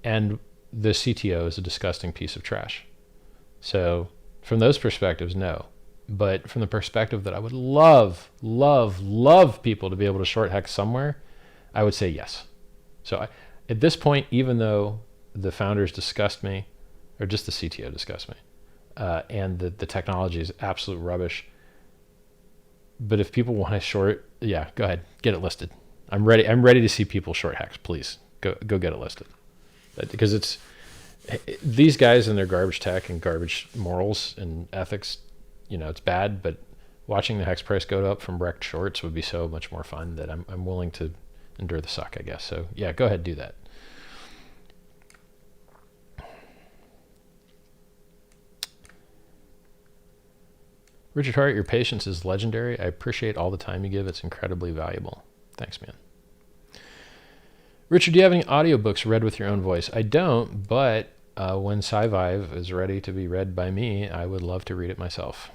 And the CTO is a disgusting piece of trash. So from those perspectives, no. But from the perspective that I would love people to be able to short HEX somewhere, I would say yes. So at this point, even though the founders disgust me, or just the CTO disgusts me, and the technology is absolute rubbish, but if people want to short, yeah, go ahead, get it listed. I'm ready to see people short HEX. Please go get it listed, because it's these guys and their garbage tech and garbage morals and ethics. You know, it's bad, but watching the HEX price go up from wrecked shorts would be so much more fun that I'm willing to endure the suck, I guess. So yeah, go ahead, do that. Richard Hart, your patience is legendary. I appreciate all the time you give. It's incredibly valuable. Thanks, man. Richard, do you have any audiobooks read with your own voice? I don't, but when Scivive is ready to be read by me, I would love to read it myself.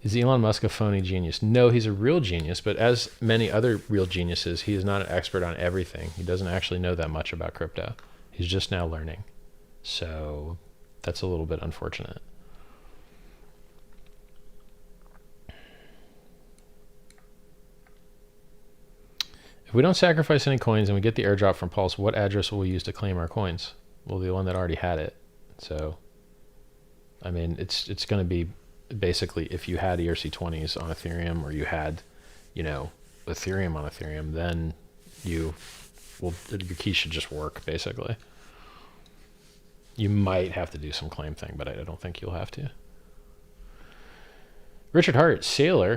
Is Elon Musk a phony genius? No, he's a real genius, but as many other real geniuses, he is not an expert on everything. He doesn't actually know that much about crypto. He's just now learning. So that's a little bit unfortunate. If we don't sacrifice any coins and we get the airdrop from Pulse, what address will we use to claim our coins? Well, the one that already had it. So, I mean, it's going to be basically if you had ERC20s on Ethereum or you had, you know, Ethereum on Ethereum, then your key should just work, basically. You might have to do some claim thing, but I don't think you'll have to. Richard Hart,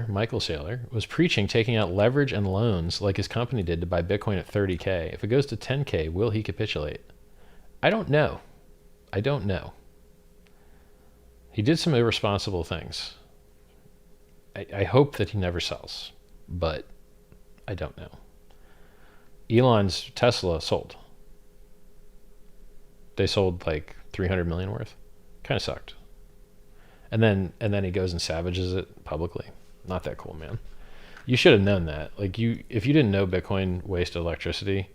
Michael Saylor, was preaching taking out leverage and loans like his company did to buy Bitcoin at 30K. If it goes to 10K, will he capitulate? I don't know. I don't know. He did some irresponsible things. I hope that he never sells, but I don't know. Elon's Tesla sold. They sold like 300 million worth. Kind of sucked. And then he goes and savages it publicly. Not that cool, man. You should have known that. Like if you didn't know Bitcoin wasted electricity,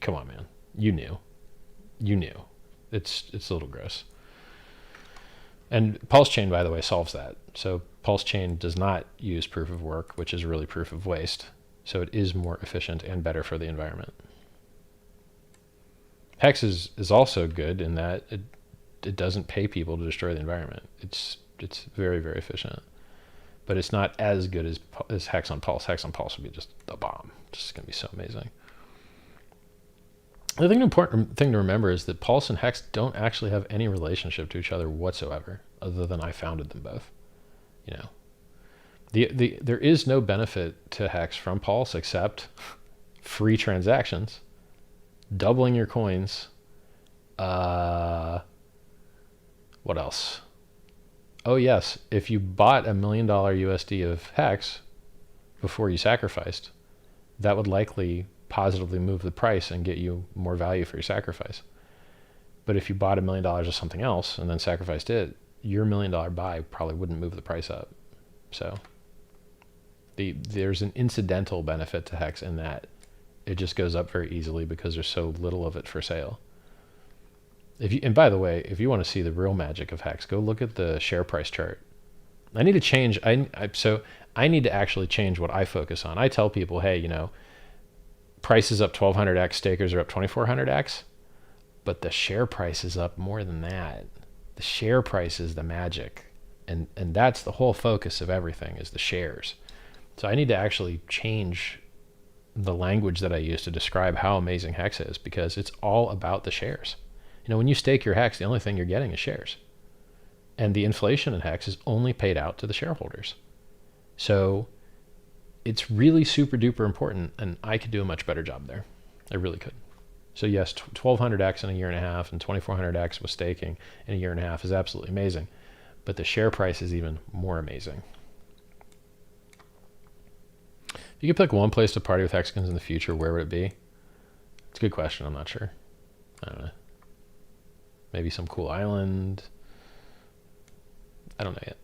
come on, man. You knew. You knew. It's a little gross. And PulseChain, by the way, solves that. So PulseChain does not use proof of work, which is really proof of waste. So it is more efficient and better for the environment. HEX is also good in that it doesn't pay people to destroy the environment. It's very, very efficient, but it's not as good as HEX on Pulse. HEX on Pulse would be just a bomb. Just going to be so amazing. The important thing to remember is that Pulse and HEX don't actually have any relationship to each other whatsoever, other than I founded them both. You know, there is no benefit to HEX from Pulse except free transactions, doubling your coins. What else? Oh yes, if you bought $1 million USD of HEX before you sacrificed, that would likely positively move the price and get you more value for your sacrifice. But if you bought $1 million of something else and then sacrificed it, your $1 million buy probably wouldn't move the price up. So there's an incidental benefit to HEX in that it just goes up very easily because there's so little of it for sale. And by the way, if you want to see the real magic of HEX, go look at the share price chart I need to change. So I need to actually change what I focus on. I tell people, hey, you know, price is up 1200x, stakers are up 2400x, but the share price is up more than that. The share price is the magic. And that's the whole focus of everything, is the shares. So I need to actually change the language that I use to describe how amazing HEX is, because it's all about the shares. You know, when you stake your HEX, the only thing you're getting is shares. And the inflation in HEX is only paid out to the shareholders. So it's really super duper important, and I could do a much better job there. I really could. So yes, 1200x in a year and a half and 2400x with staking in a year and a half is absolutely amazing. But the share price is even more amazing. If you could pick one place to party with Hexicans in the future, where would it be? It's a good question. I'm not sure. I don't know. Maybe some cool island. I don't know yet.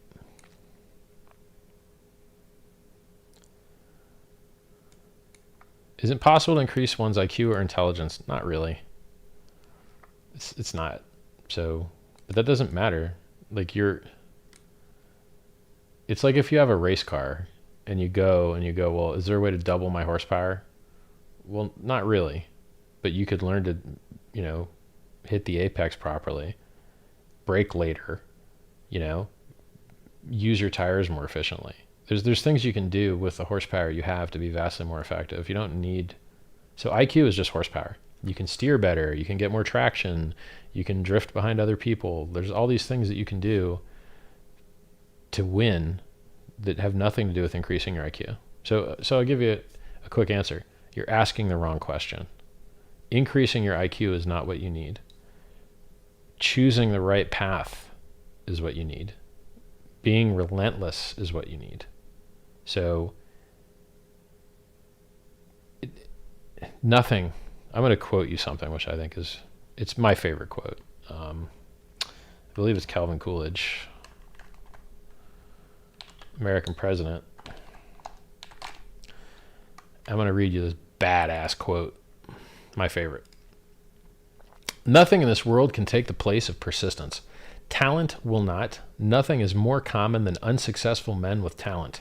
Is it possible to increase one's IQ or intelligence? Not really. It's not. So, but that doesn't matter. Like it's like if you have a race car and you go, well, is there a way to double my horsepower? Well, not really, but you could learn to, you know, hit the apex properly, brake later, you know, use your tires more efficiently. There's things you can do with the horsepower you have to be vastly more effective. You don't need, so IQ is just horsepower. You can steer better, you can get more traction, you can drift behind other people. There's all these things that you can do to win that have nothing to do with increasing your IQ. So I'll give you a quick answer. You're asking the wrong question. Increasing your IQ is not what you need. Choosing the right path is what you need. Being relentless is what you need. So nothing, I'm going to quote you something, which I think is, it's my favorite quote. I believe it's Calvin Coolidge, American president. I'm going to read you this badass quote, my favorite. Nothing in this world can take the place of persistence. Talent will not. Nothing is more common than unsuccessful men with talent.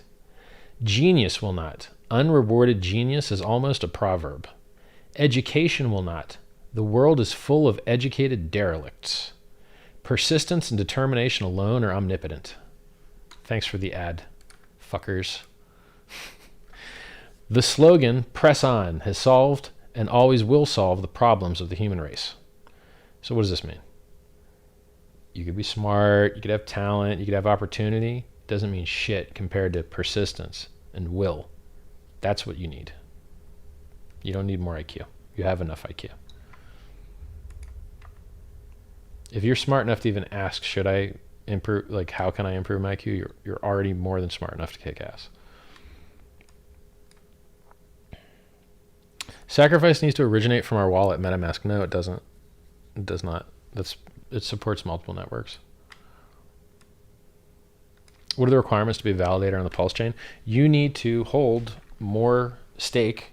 Genius will not. Unrewarded genius is almost a proverb. Education will not. The world is full of educated derelicts. Persistence and determination alone are omnipotent. Thanks for the ad, fuckers. The slogan, press on, has solved and always will solve the problems of the human race. So what does this mean? You could be smart, you could have talent, you could have opportunity. It doesn't mean shit compared to persistence and will. That's what you need. You don't need more IQ. You have enough IQ. If you're smart enough to even ask, should I improve, like how can I improve my IQ? You're already more than smart enough to kick ass. Sacrifice needs to originate from our wallet, MetaMask. No, it doesn't. It does not. It supports multiple networks. What are the requirements to be a validator on the PulseChain? You need to hold more stake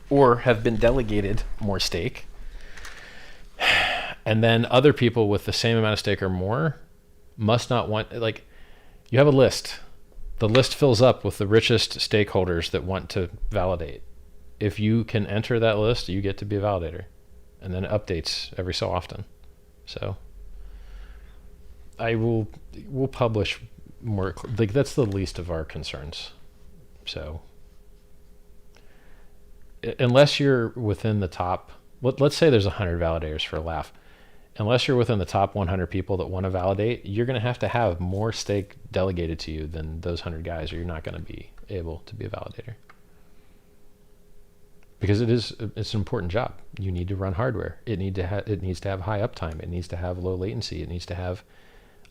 or have been delegated more stake. And then other people with the same amount of stake or more must not want, like, you have a list. The list fills up with the richest stakeholders that want to validate. If you can enter that list, you get to be a validator. And then it updates every so often. So we'll publish more, like that's the least of our concerns. So unless you're within the top, let's say there's 100 validators for a laugh. Unless you're within the top 100 people that want to validate, you're going to have more stake delegated to you than those 100 guys, or you're not going to be able to be a validator. Because it's an important job. You need to run hardware. It needs to have high uptime. It needs to have low latency. It needs to have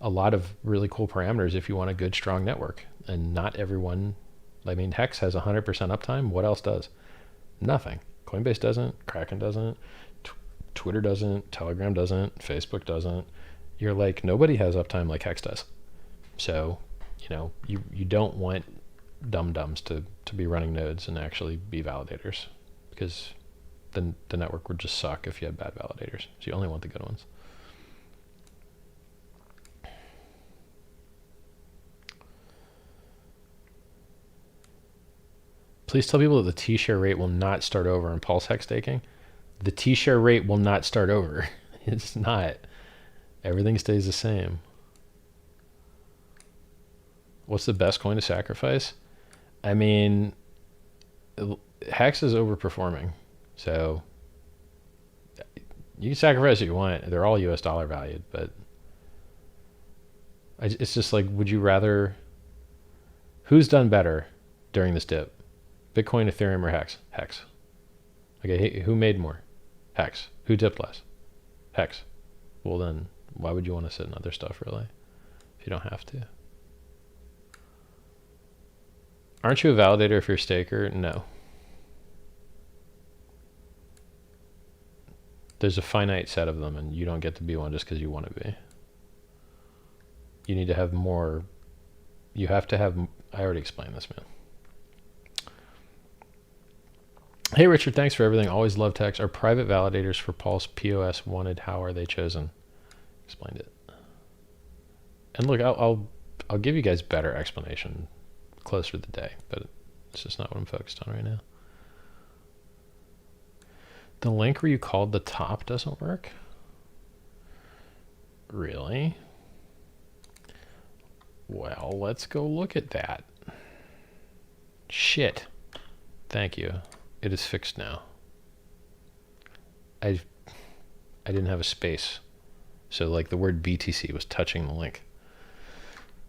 a lot of really cool parameters if you want a good, strong network. And not everyone, I mean, HEX has 100% uptime. What else does? Nothing. Coinbase doesn't. Kraken doesn't. Twitter doesn't. Telegram doesn't. Facebook doesn't. You're like, nobody has uptime like HEX does. So, you know, you don't want dum-dums to be running nodes and actually be validators. Because the network would just suck if you had bad validators. So you only want the good ones. Please tell people that the T-share rate will not start over in Pulse Hex staking. The T-share rate will not start over. It's not. Everything stays the same. What's the best coin to sacrifice? I mean, Hex is overperforming, so you can sacrifice what you want. They're all US dollar valued, but it's just like, would you rather? Who's done better during this dip? Bitcoin, Ethereum, or Hex? Hex. Okay, who made more? Hex. Who dipped less? Hex. Well then, why would you want to sit in other stuff, really, if you don't have to? Aren't you a validator if you're a staker? No. There's a finite set of them, and you don't get to be one just because you want to be. You need to have more. You have to have. I already explained this, man. Hey Richard, thanks for everything. Always love text. Are private validators for Pulse POS wanted? How are they chosen? Explained it. And look, I'll give you guys better explanation closer to the day, but it's just not what I'm focused on right now. The link where you called the top doesn't work? Really? Well, let's go look at that. Shit. Thank you. It is fixed now. I didn't have a space. So like the word BTC was touching the link.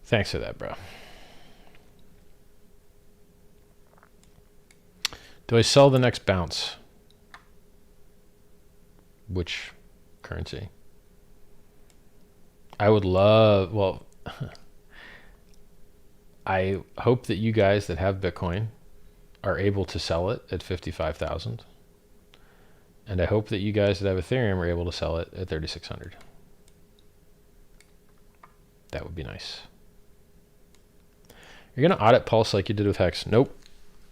Thanks for that, bro. Do I sell the next bounce? Which currency? I would love, well, I hope that you guys that have Bitcoin are able to sell it at 55,000. And I hope that you guys that have Ethereum are able to sell it at 3,600. That would be nice. You're going to audit Pulse like you did with Hex? Nope.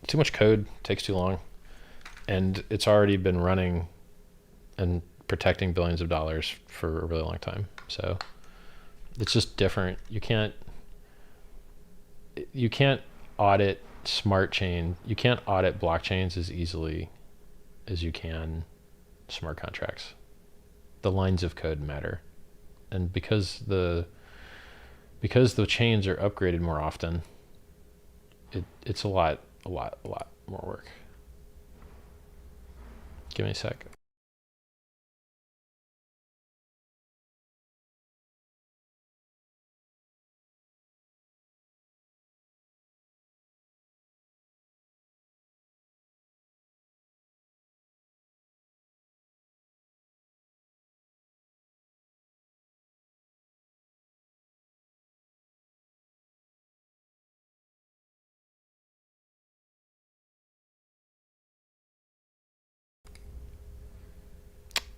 Too much code, takes too long. And it's already been running and protecting billions of dollars for a really long time. So it's just different. You can't audit smart chain. You can't audit blockchains as easily as you can smart contracts. The lines of code matter. And because the chains are upgraded more often, it's a lot more work. Give me a sec.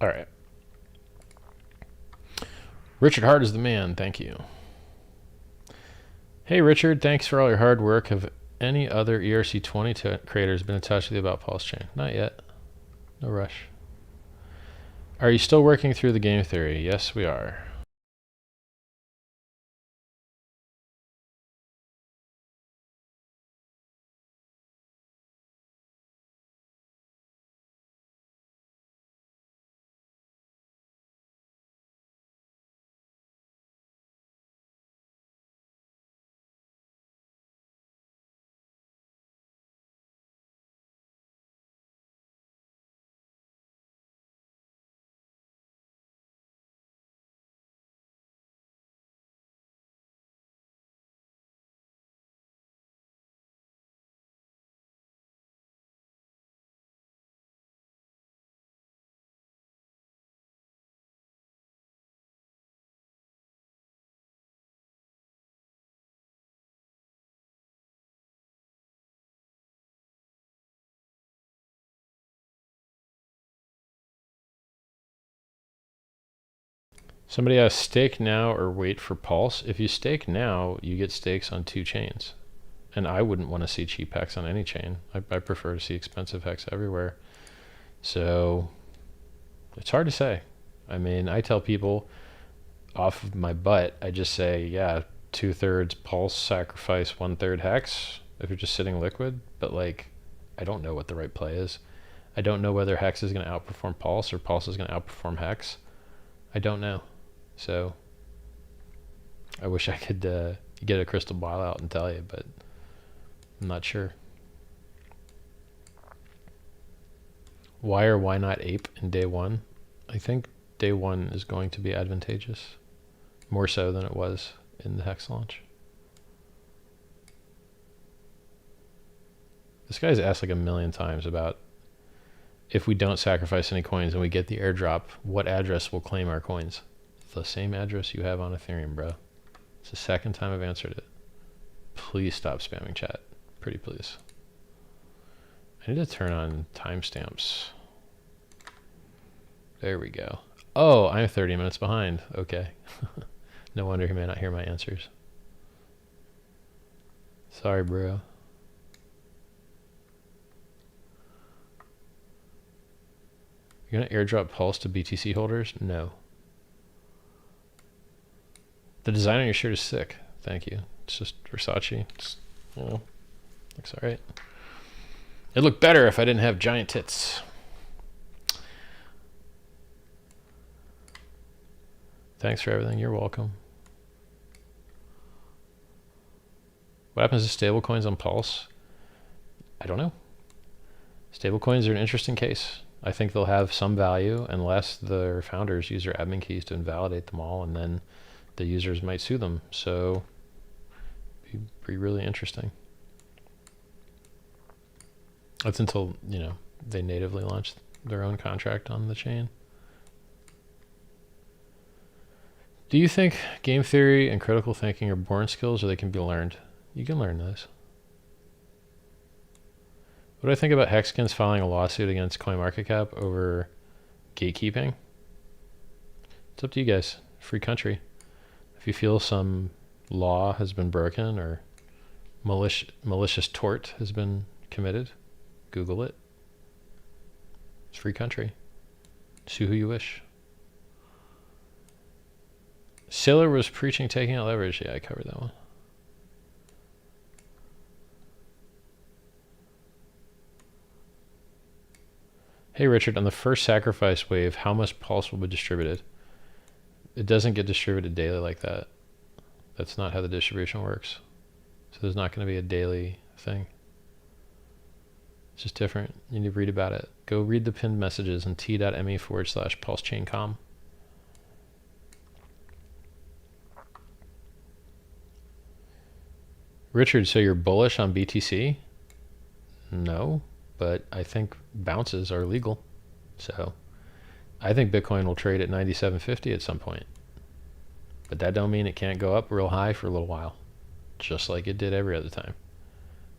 All right. Richard Hart is the man. Thank you. Hey, Richard. Thanks for all your hard work. Have any other ERC20 creators been in touch with you about PulseChain? Not yet. No rush. Are you still working through the game theory? Yes, we are. Somebody asks, stake now or wait for Pulse? If you stake now, you get stakes on 2 chains. And I wouldn't want to see cheap hex on any chain. I prefer to see expensive hex everywhere. So it's hard to say. I mean, I tell people off of my butt, I just say, yeah, 2/3 Pulse, sacrifice 1/3 hex if you're just sitting liquid. But like, I don't know what the right play is. I don't know whether HEX is going to outperform Pulse or Pulse is going to outperform HEX. I don't know. So I wish I could get a crystal ball out and tell you, but I'm not sure. Why or why not ape in day one? I think day one is going to be advantageous, more so than it was in the HEX launch. This guy's asked like a million times about if we don't sacrifice any coins and we get the airdrop, what address will claim our coins? The same address you have on Ethereum, bro. It's the second time I've answered it. Please stop spamming chat. Pretty please. I need to turn on timestamps. There we go. Oh, I'm 30 minutes behind. Okay. No wonder he may not hear my answers. Sorry, bro. You're gonna airdrop Pulse to BTC holders? No. The design on your shirt is sick. Thank you. It's just Versace. It's, you know, looks all right. It'd look better if I didn't have giant tits. Thanks for everything. You're welcome. What happens to stablecoins on Pulse? I don't know. Stablecoins are an interesting case. I think they'll have some value unless their founders use their admin keys to invalidate them all, and then the users might sue them. So it'd be really interesting. That's until, you know, they natively launch their own contract on the chain. Do you think game theory and critical thinking are born skills or they can be learned? You can learn those. What do I think about HEXicans filing a lawsuit against CoinMarketCap over gatekeeping? It's up to you guys. Free country. If you feel some law has been broken or malicious tort has been committed, Google it. It's free country. Sue who you wish. Sailor was preaching taking out leverage. Yeah, I covered that one. Hey Richard, on the first sacrifice wave, how much Pulse will be distributed? It doesn't get distributed daily like that. That's not how the distribution works. So there's not going to be a daily thing. It's just different. You need to read about it. Go read the pinned messages in t.me/PulseChain.com. Richard, so you're bullish on BTC? No, but I think bounces are legal. So I think Bitcoin will trade at 97.50 at some point. But that don't mean it can't go up real high for a little while, just like it did every other time.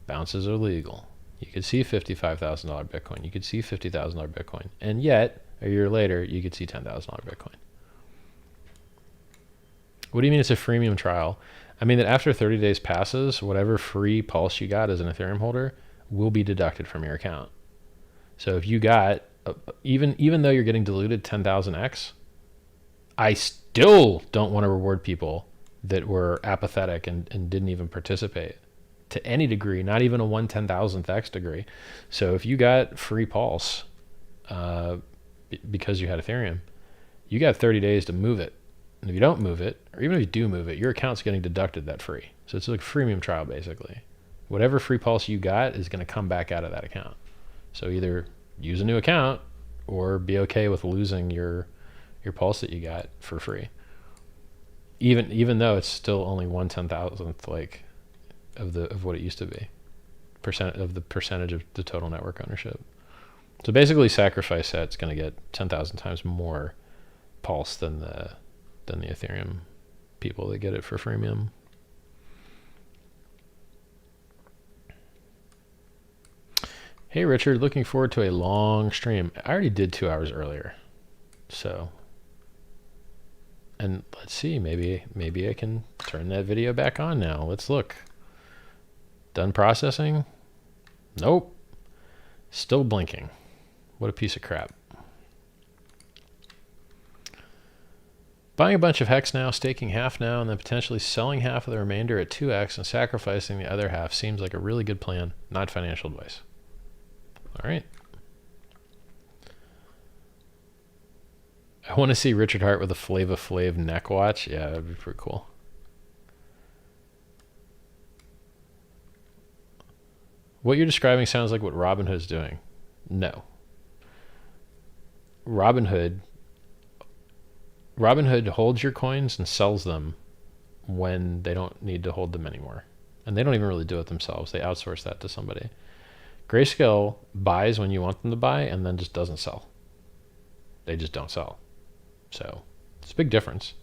Bounces are legal. You could see $55,000 Bitcoin. You could see $50,000 Bitcoin. And yet, a year later, you could see $10,000 Bitcoin. What do you mean it's a freemium trial? I mean that after 30 days passes, whatever free Pulse you got as an Ethereum holder will be deducted from your account. So if you got, even though you're getting diluted 10,000x, I still don't want to reward people that were apathetic and didn't even participate to any degree, not even a 1/10,000th x degree. So if you got free Pulse because you had Ethereum, you got 30 days to move it. And if you don't move it, or even if you do move it, your account's getting deducted that free. So it's like a freemium trial, basically. Whatever free Pulse you got is going to come back out of that account. So either use a new account or be okay with losing your Pulse that you got for free. Even though it's still only 1/10,000th like of what it used to be. Percentage of the total network ownership. So basically sacrifice set's going to get 10,000 times more Pulse than the Ethereum people that get it for freemium. Hey Richard, looking forward to a long stream. I already did 2 hours earlier. So, and let's see, maybe I can turn that video back on now. Let's look. Done processing? Nope. Still blinking. What a piece of crap. Buying a bunch of HEX now, staking half now, and then potentially selling half of the remainder at 2x and sacrificing the other half seems like a really good plan, not financial advice. All right. I want to see Richard Hart with a Flava Flav neck watch. Yeah, that'd be pretty cool. What you're describing sounds like what Robinhood's doing. No. Robinhood holds your coins and sells them when they don't need to hold them anymore. And they don't even really do it themselves. They outsource that to somebody. Grayscale buys when you want them to buy and then just doesn't sell. They just don't sell. So it's a big difference.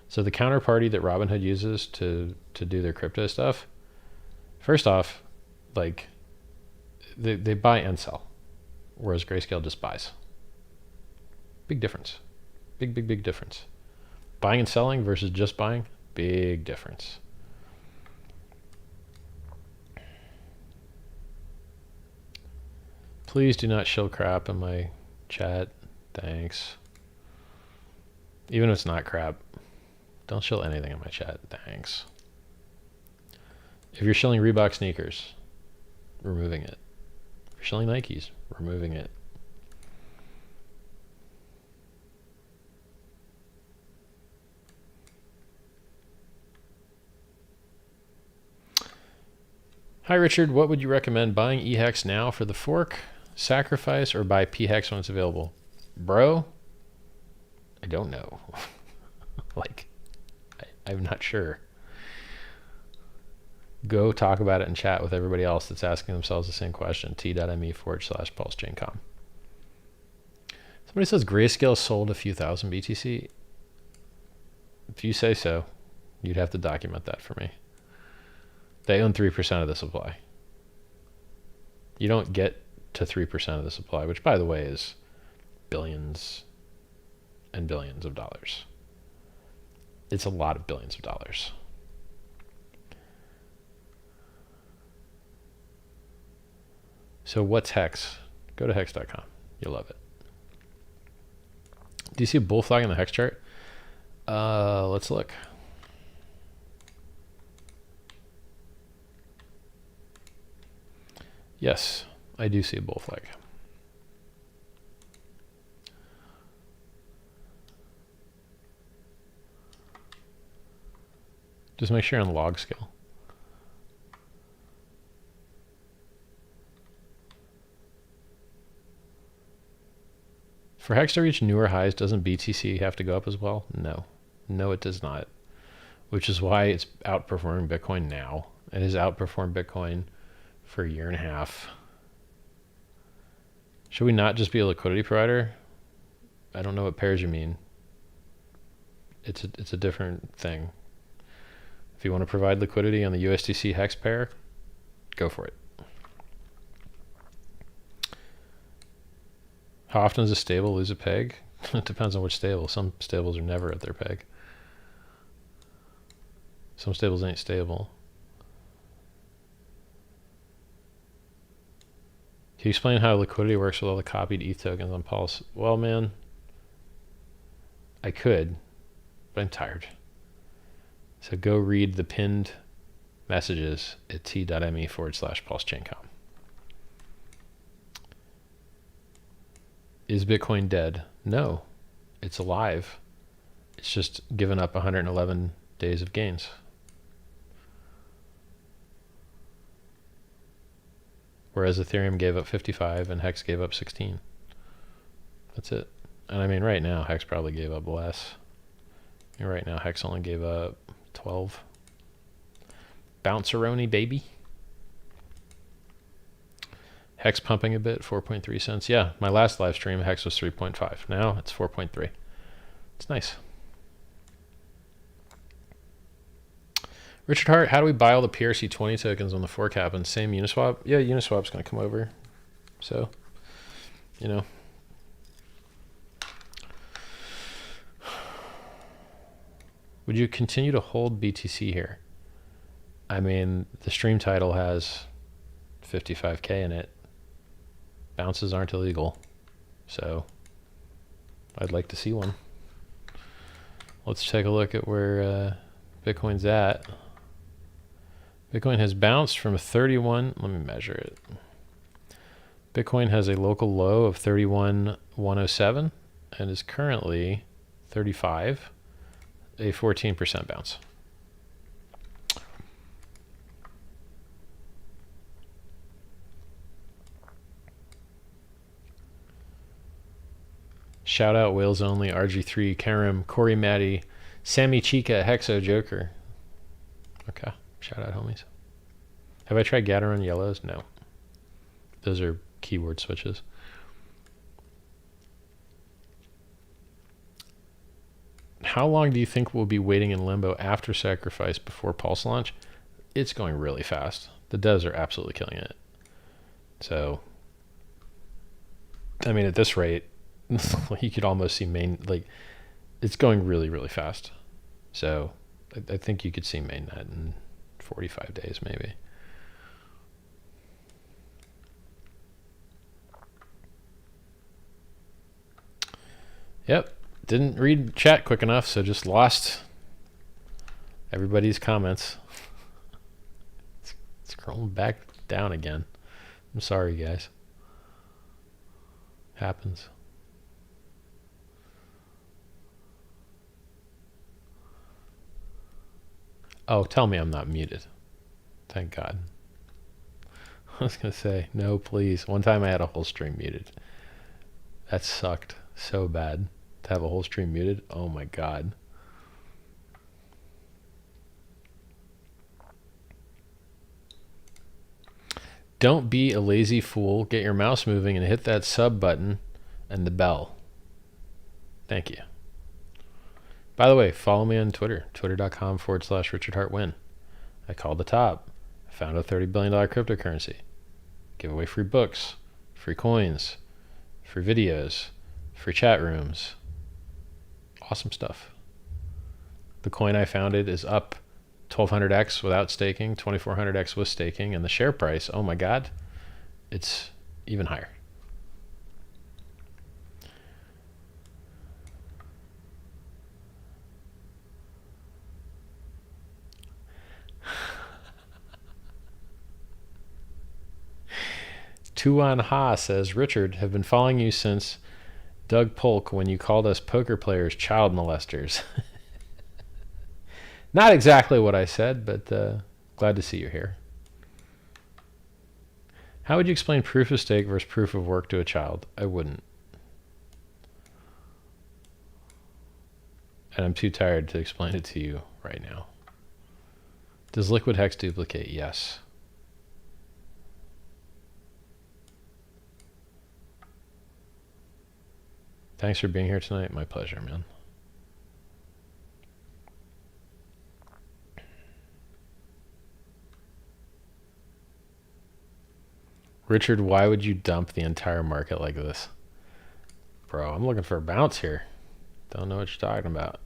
So the counterparty that Robinhood uses to do their crypto stuff, first off, like they buy and sell, whereas Grayscale just buys. Big difference. Big difference. Buying and selling versus just buying, big difference. Please do not shill crap in my chat. Thanks. Even if it's not crap, don't shill anything in my chat. Thanks. If you're shilling Reebok sneakers, removing it. If you're shilling Nikes, removing it. Hi Richard, what would you recommend, buying EHEX now for the fork, sacrifice, or buy PHEX when it's available? Bro, I don't know. Like, I'm not sure. Go talk about it in chat with everybody else that's asking themselves the same question. t.me/PulseChain.com. Somebody says Grayscale sold a few thousand BTC. If you say so, you'd have to document that for me. They own 3% of the supply. You don't get to 3% of the supply, which, by the way, is billions and billions of dollars. It's a lot of billions of dollars. So what's HEX? Go to hex.com. You'll love it. Do you see a bull flag in the HEX chart? Let's look. Yes, I do see a bull flag. Just make sure you're on log scale. For HEX to reach newer highs, doesn't BTC have to go up as well? No. No, it does not. Which is why it's outperforming Bitcoin now. It has outperformed Bitcoin for a year and a half. Should we not just be a liquidity provider? I don't know what pairs you mean. It's a different thing. If you want to provide liquidity on the USDC HEX pair, go for it. How often does a stable lose a peg? It depends on which stable. Some stables are never at their peg. Some stables ain't stable. Can you explain how liquidity works with all the copied ETH tokens on Pulse? Well, man, I could, but I'm tired. So go read the pinned messages at t.me/PulseChain.com. Is Bitcoin dead? No, it's alive. It's just given up 111 days of gains. Whereas Ethereum gave up 55 and HEX gave up 16. That's it. And I mean, right now, HEX probably gave up less. And right now, HEX only gave up 12. Bounceroni, baby. HEX pumping a bit, 4.3 cents. Yeah, my last live stream, HEX was 3.5. Now it's 4.3. It's nice. Richard Hart, how do we buy all the PRC20 tokens on the fork happens? Same Uniswap? Yeah, Uniswap's going to come over. So, you know. Would you continue to hold BTC here? I mean, the stream title has 55K in it. Bounces aren't illegal. So, I'd like to see one. Let's take a look at where Bitcoin's at. Bitcoin has bounced from 31, let me measure it. Bitcoin has a local low of 31,107 and is currently 35, a 14% bounce. Shout out Wales Only, RG3, Karim, Corey Maddie, Sammy Chica, Hexo Joker. Okay, shout out homies. Have I tried Gateron yellows? No. Those are keyword switches. How long do you think we'll be waiting in limbo after sacrifice before Pulse launch? It's going really fast. The devs are absolutely killing it. So, I mean, at this rate, you could almost see main, like, it's going really, really fast. So, I think you could see mainnet in 45 days, maybe. Yep, didn't read chat quick enough, so just lost everybody's comments. Scrolling back down again. I'm sorry, guys. Happens. Oh, tell me I'm not muted. Thank God. I was going to say, no, please. One time I had a whole stream muted. That sucked so bad. To have a whole stream muted? Oh my God. Don't be a lazy fool. Get your mouse moving and hit that sub button and the bell. Thank you. By the way, follow me on Twitter, twitter.com/RichardHartWin. I called the top. I found a $30 billion cryptocurrency. Give away free books, free coins, free videos, free chat rooms. Awesome stuff. The coin I founded is up 1200x without staking, 2400x with staking, and the share price, oh my God, it's even higher. Tuan Ha says, Richard, have been following you since Doug Polk when you called us poker players child molesters. Not exactly what I said, but glad to see you here. How would you explain proof of stake versus proof of work to a child? I wouldn't. And I'm too tired to explain it to you right now. Does liquid hex duplicate? Yes. Thanks for being here tonight. My pleasure, man. Richard, why would you dump the entire market like this? Bro, I'm looking for a bounce here. Don't know what you're talking about.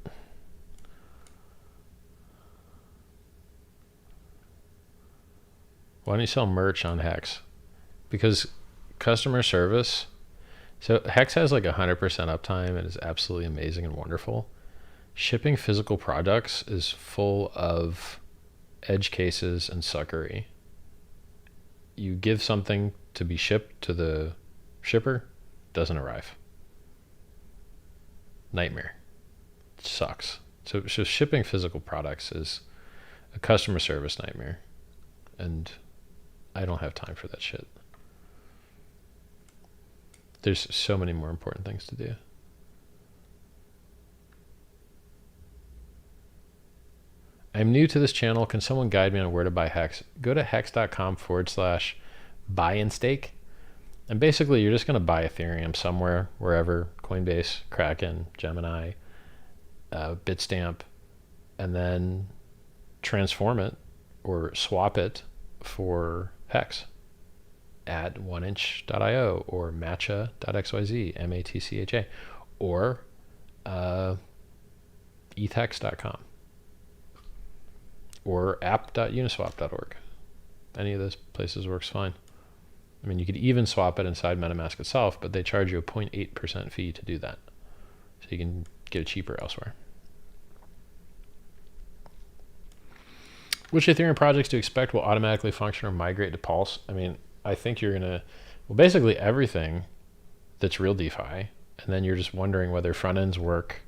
Why don't you sell merch on Hex? Because customer service... So Hex has like 100% uptime and is absolutely amazing and wonderful. Shipping physical products is full of edge cases and suckery. You give something to be shipped to the shipper, doesn't arrive. Nightmare. It sucks. So shipping physical products is a customer service nightmare. And I don't have time for that shit. There's so many more important things to do. I'm new to this channel. Can someone guide me on where to buy Hex? Go to hex.com/buy and stake. And basically, you're just going to buy Ethereum somewhere, wherever, Coinbase, Kraken, Gemini, Bitstamp, and then transform it or swap it for Hex at 1inch.io or matcha.xyz, M-A-T-C-H-A, or ETHEX.com or app.uniswap.org. Any of those places works fine. I mean, you could even swap it inside MetaMask itself, but they charge you a 0.8% fee to do that. So you can get it cheaper elsewhere. Which Ethereum projects do you expect will automatically function or migrate to Pulse? I mean, I think you're going to, Well, basically everything that's real DeFi, and then you're just wondering whether front ends work.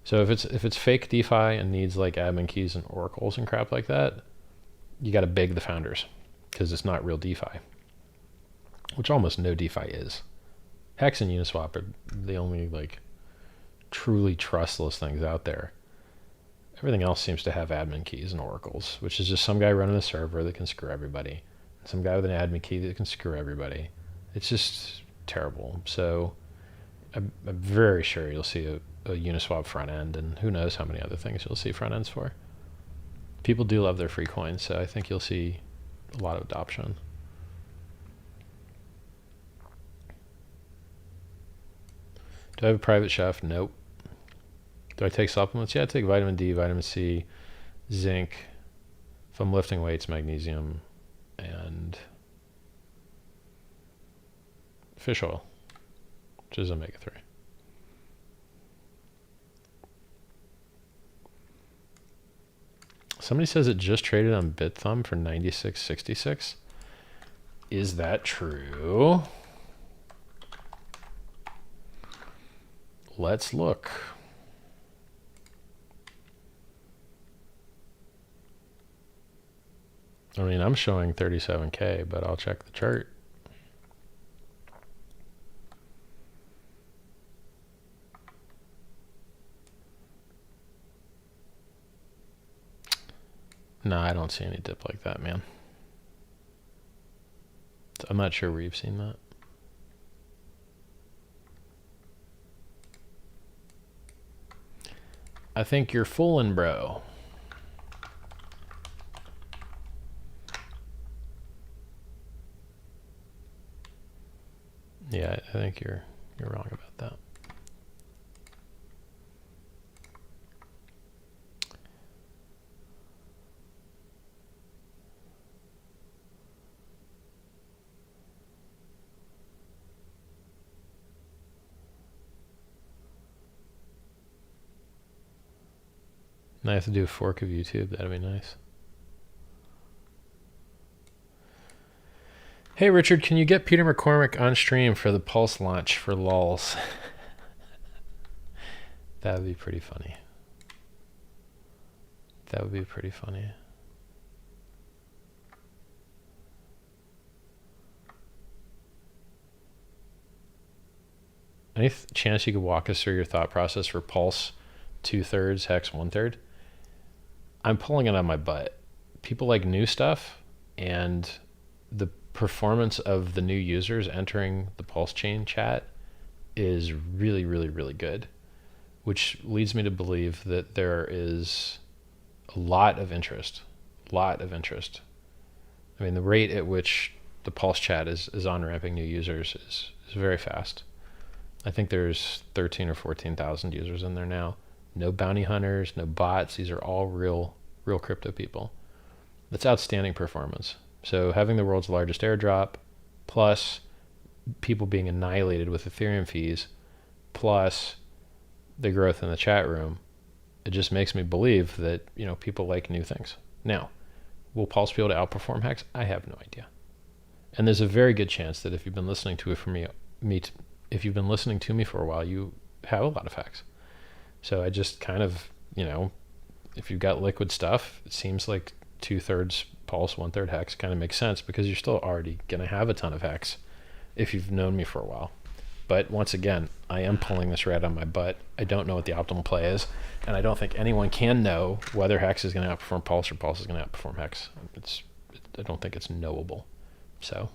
So if it's fake DeFi and needs like admin keys and oracles and crap like that, you got to beg the founders because it's not real DeFi, which almost no DeFi is. Hex and Uniswap are the only like truly trustless things out there. Everything else seems to have admin keys and oracles, which is just some guy running a server that can screw everybody. Some guy with an admin key that can screw everybody. It's just terrible. So I'm very sure you'll see a Uniswap front end, and who knows how many other things you'll see front ends for. People do love their free coins, so I think you'll see a lot of adoption. Do I have a private chef? Nope. Do I take supplements? Yeah, I take vitamin D, vitamin C, zinc. If I'm lifting weights, magnesium, and fish oil, which is omega-3. Somebody says it just traded on BitThumb for 96.66. Is that true? Let's look. I mean, I'm showing 37K, but I'll check the chart. No, I don't see any dip like that, man. I'm not sure where you've seen that. I think you're fooling, bro. Yeah, I think you're wrong about that. And I have to do a fork of YouTube. That'd be nice. Hey, Richard, can you get Peter McCormick on stream for the Pulse launch for lols? That would be pretty funny. That would be pretty funny. Any chance you could walk us through your thought process for Pulse 2/3, Hex 1/3? I'm pulling it on my butt. People like new stuff, and the performance of the new users entering the PulseChain chat is really, really, really good, which leads me to believe that there is a lot of interest. I mean, the rate at which the Pulse chat is on-ramping new users is very fast. I think there's 13 or 14,000 users in there now. No bounty hunters, no bots. These are all real crypto people. That's outstanding performance. So having the world's largest airdrop, plus people being annihilated with Ethereum fees, plus the growth in the chat room, it just makes me believe that, you know, people like new things. Now, will Pulse be able to outperform Hex? I have no idea. And there's a very good chance that if you've been listening to it from if you've been listening to me for a while, you have a lot of Hex. So I just kind of, you know, if you've got liquid stuff, it seems like 2/3 Pulse, 1/3 Hex kind of makes sense, because you're still already going to have a ton of Hex if you've known me for a while. But once again, I am pulling this right on my butt. I don't know what the optimal play is, and I don't think anyone can know whether Hex is going to outperform Pulse or Pulse is going to outperform Hex. I don't think it's knowable. So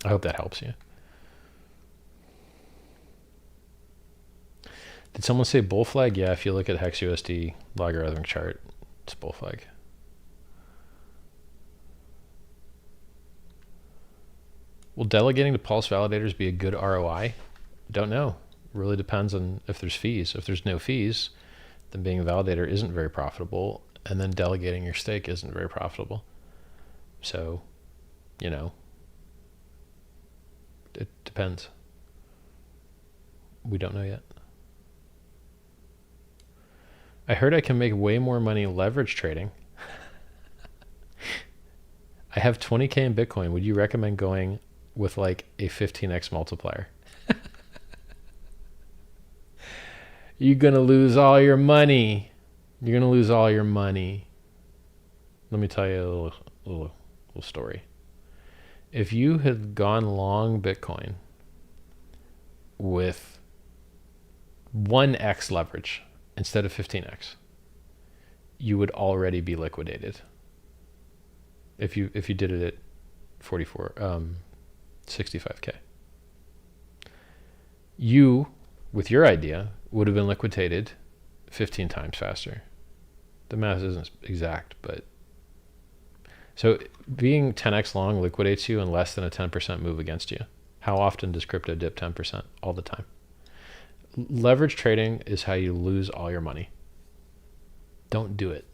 I hope that helps you. Did someone say bull flag? Yeah, if you look at HEXUSD logarithmic chart, it's bull flag. Will delegating to Pulse validators be a good ROI? Don't know. Really depends on if there's fees. If there's no fees, then being a validator isn't very profitable, and then delegating your stake isn't very profitable. So, you know, it depends. We don't know yet. I heard I can make way more money leverage trading. I have 20K in Bitcoin. Would you recommend going with like a 15x multiplier? You're going to lose all your money. You're going to lose all your money. Let me tell you a little story. If you had gone long Bitcoin with 1x leverage instead of 15x, you would already be liquidated. If you did it at 65K. You, with your idea, would have been liquidated 15 times faster. The math isn't exact, but so being 10x long liquidates you in less than a 10% move against you. How often does crypto dip 10%? All the time. Leverage trading is how you lose all your money. Don't do it.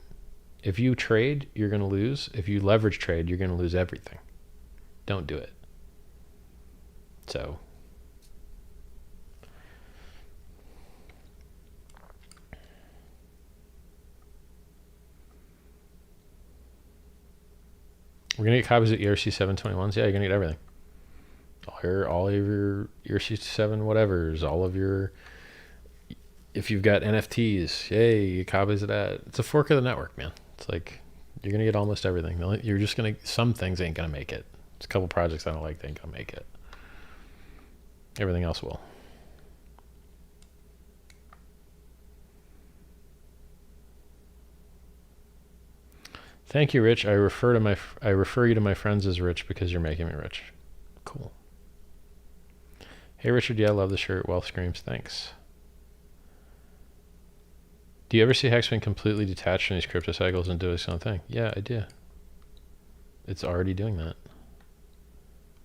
If you trade, you're going to lose. If you leverage trade, you're going to lose everything. Don't do it. So we're going to get copies of ERC 721s. Yeah, you're going to get everything. All of your ERC 7 whatevers, all of your, if you've got NFTs, yay, you get copies of that. It's a fork of the network, man. It's like, you're going to get almost everything. You're just going to, some things ain't going to make it. There's a couple projects I don't like, they ain't going to make it. Everything else will. Thank you, Rich. I refer you to my friends as Rich because you're making me rich. Cool. Hey, Richard. Yeah, I love the shirt. Wealth Screams. Thanks. Do you ever see HEX being completely detached from these crypto cycles and do its own thing? Yeah, I do. It's already doing that.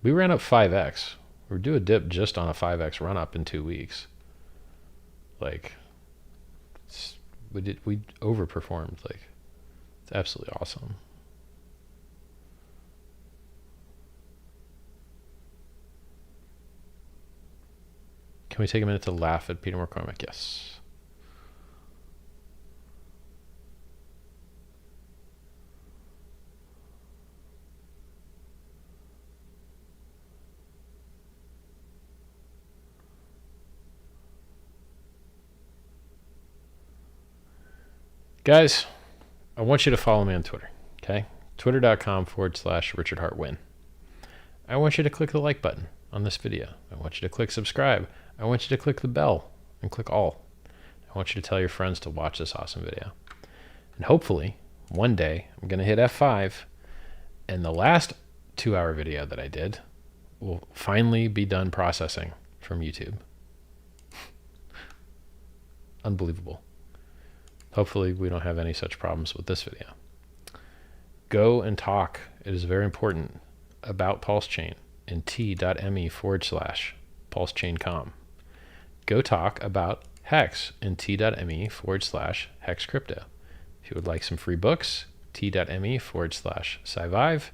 We ran up 5x. We're due a dip just on a 5x run up in 2 weeks. Like, we overperformed. Like, it's absolutely awesome. Can we take a minute to laugh at Peter McCormick? Yes. Guys, I want you to follow me on Twitter, okay? Twitter.com/Richard Hart Win. I want you to click the like button on this video. I want you to click subscribe. I want you to click the bell and click all. I want you to tell your friends to watch this awesome video. And hopefully, one day, I'm going to hit F5, and the last 2-hour video that I did will finally be done processing from YouTube. Unbelievable. Hopefully we don't have any such problems with this video. Go and talk. It is very important about PulseChain in t.me/PulseChain.com. Go talk about HEX in t.me/HEXcrypto. If you would like some free books, t.me/Scivive.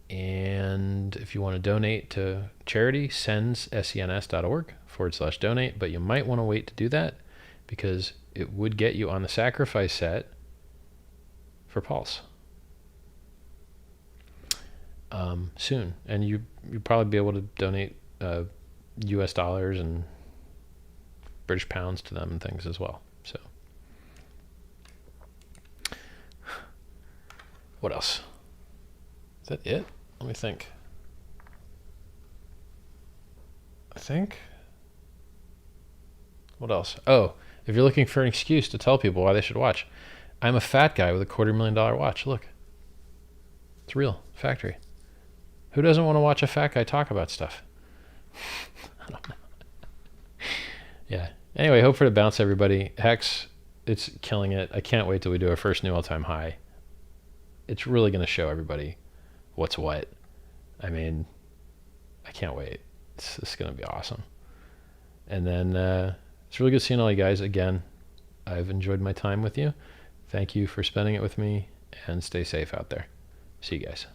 And if you want to donate to charity, sens.org/donate. But you might want to wait to do that because it would get you on the sacrifice set for Pulse soon. And you'd probably be able to donate US dollars and British pounds to them and things as well. So what else? Is that it? Let me think. What else? Oh, if you're looking for an excuse to tell people why they should watch, I'm a fat guy with a $250,000 watch. Look, it's real, factory. Who doesn't want to watch a fat guy talk about stuff? I don't know. Yeah. Anyway, hope for the bounce, everybody. HEX, it's killing it. I can't wait till we do our first new all-time high. It's really going to show everybody what's what. I mean, I can't wait. It's going to be awesome. And then it's really good seeing all you guys again. I've enjoyed my time with you. Thank you for spending it with me, and stay safe out there. See you guys.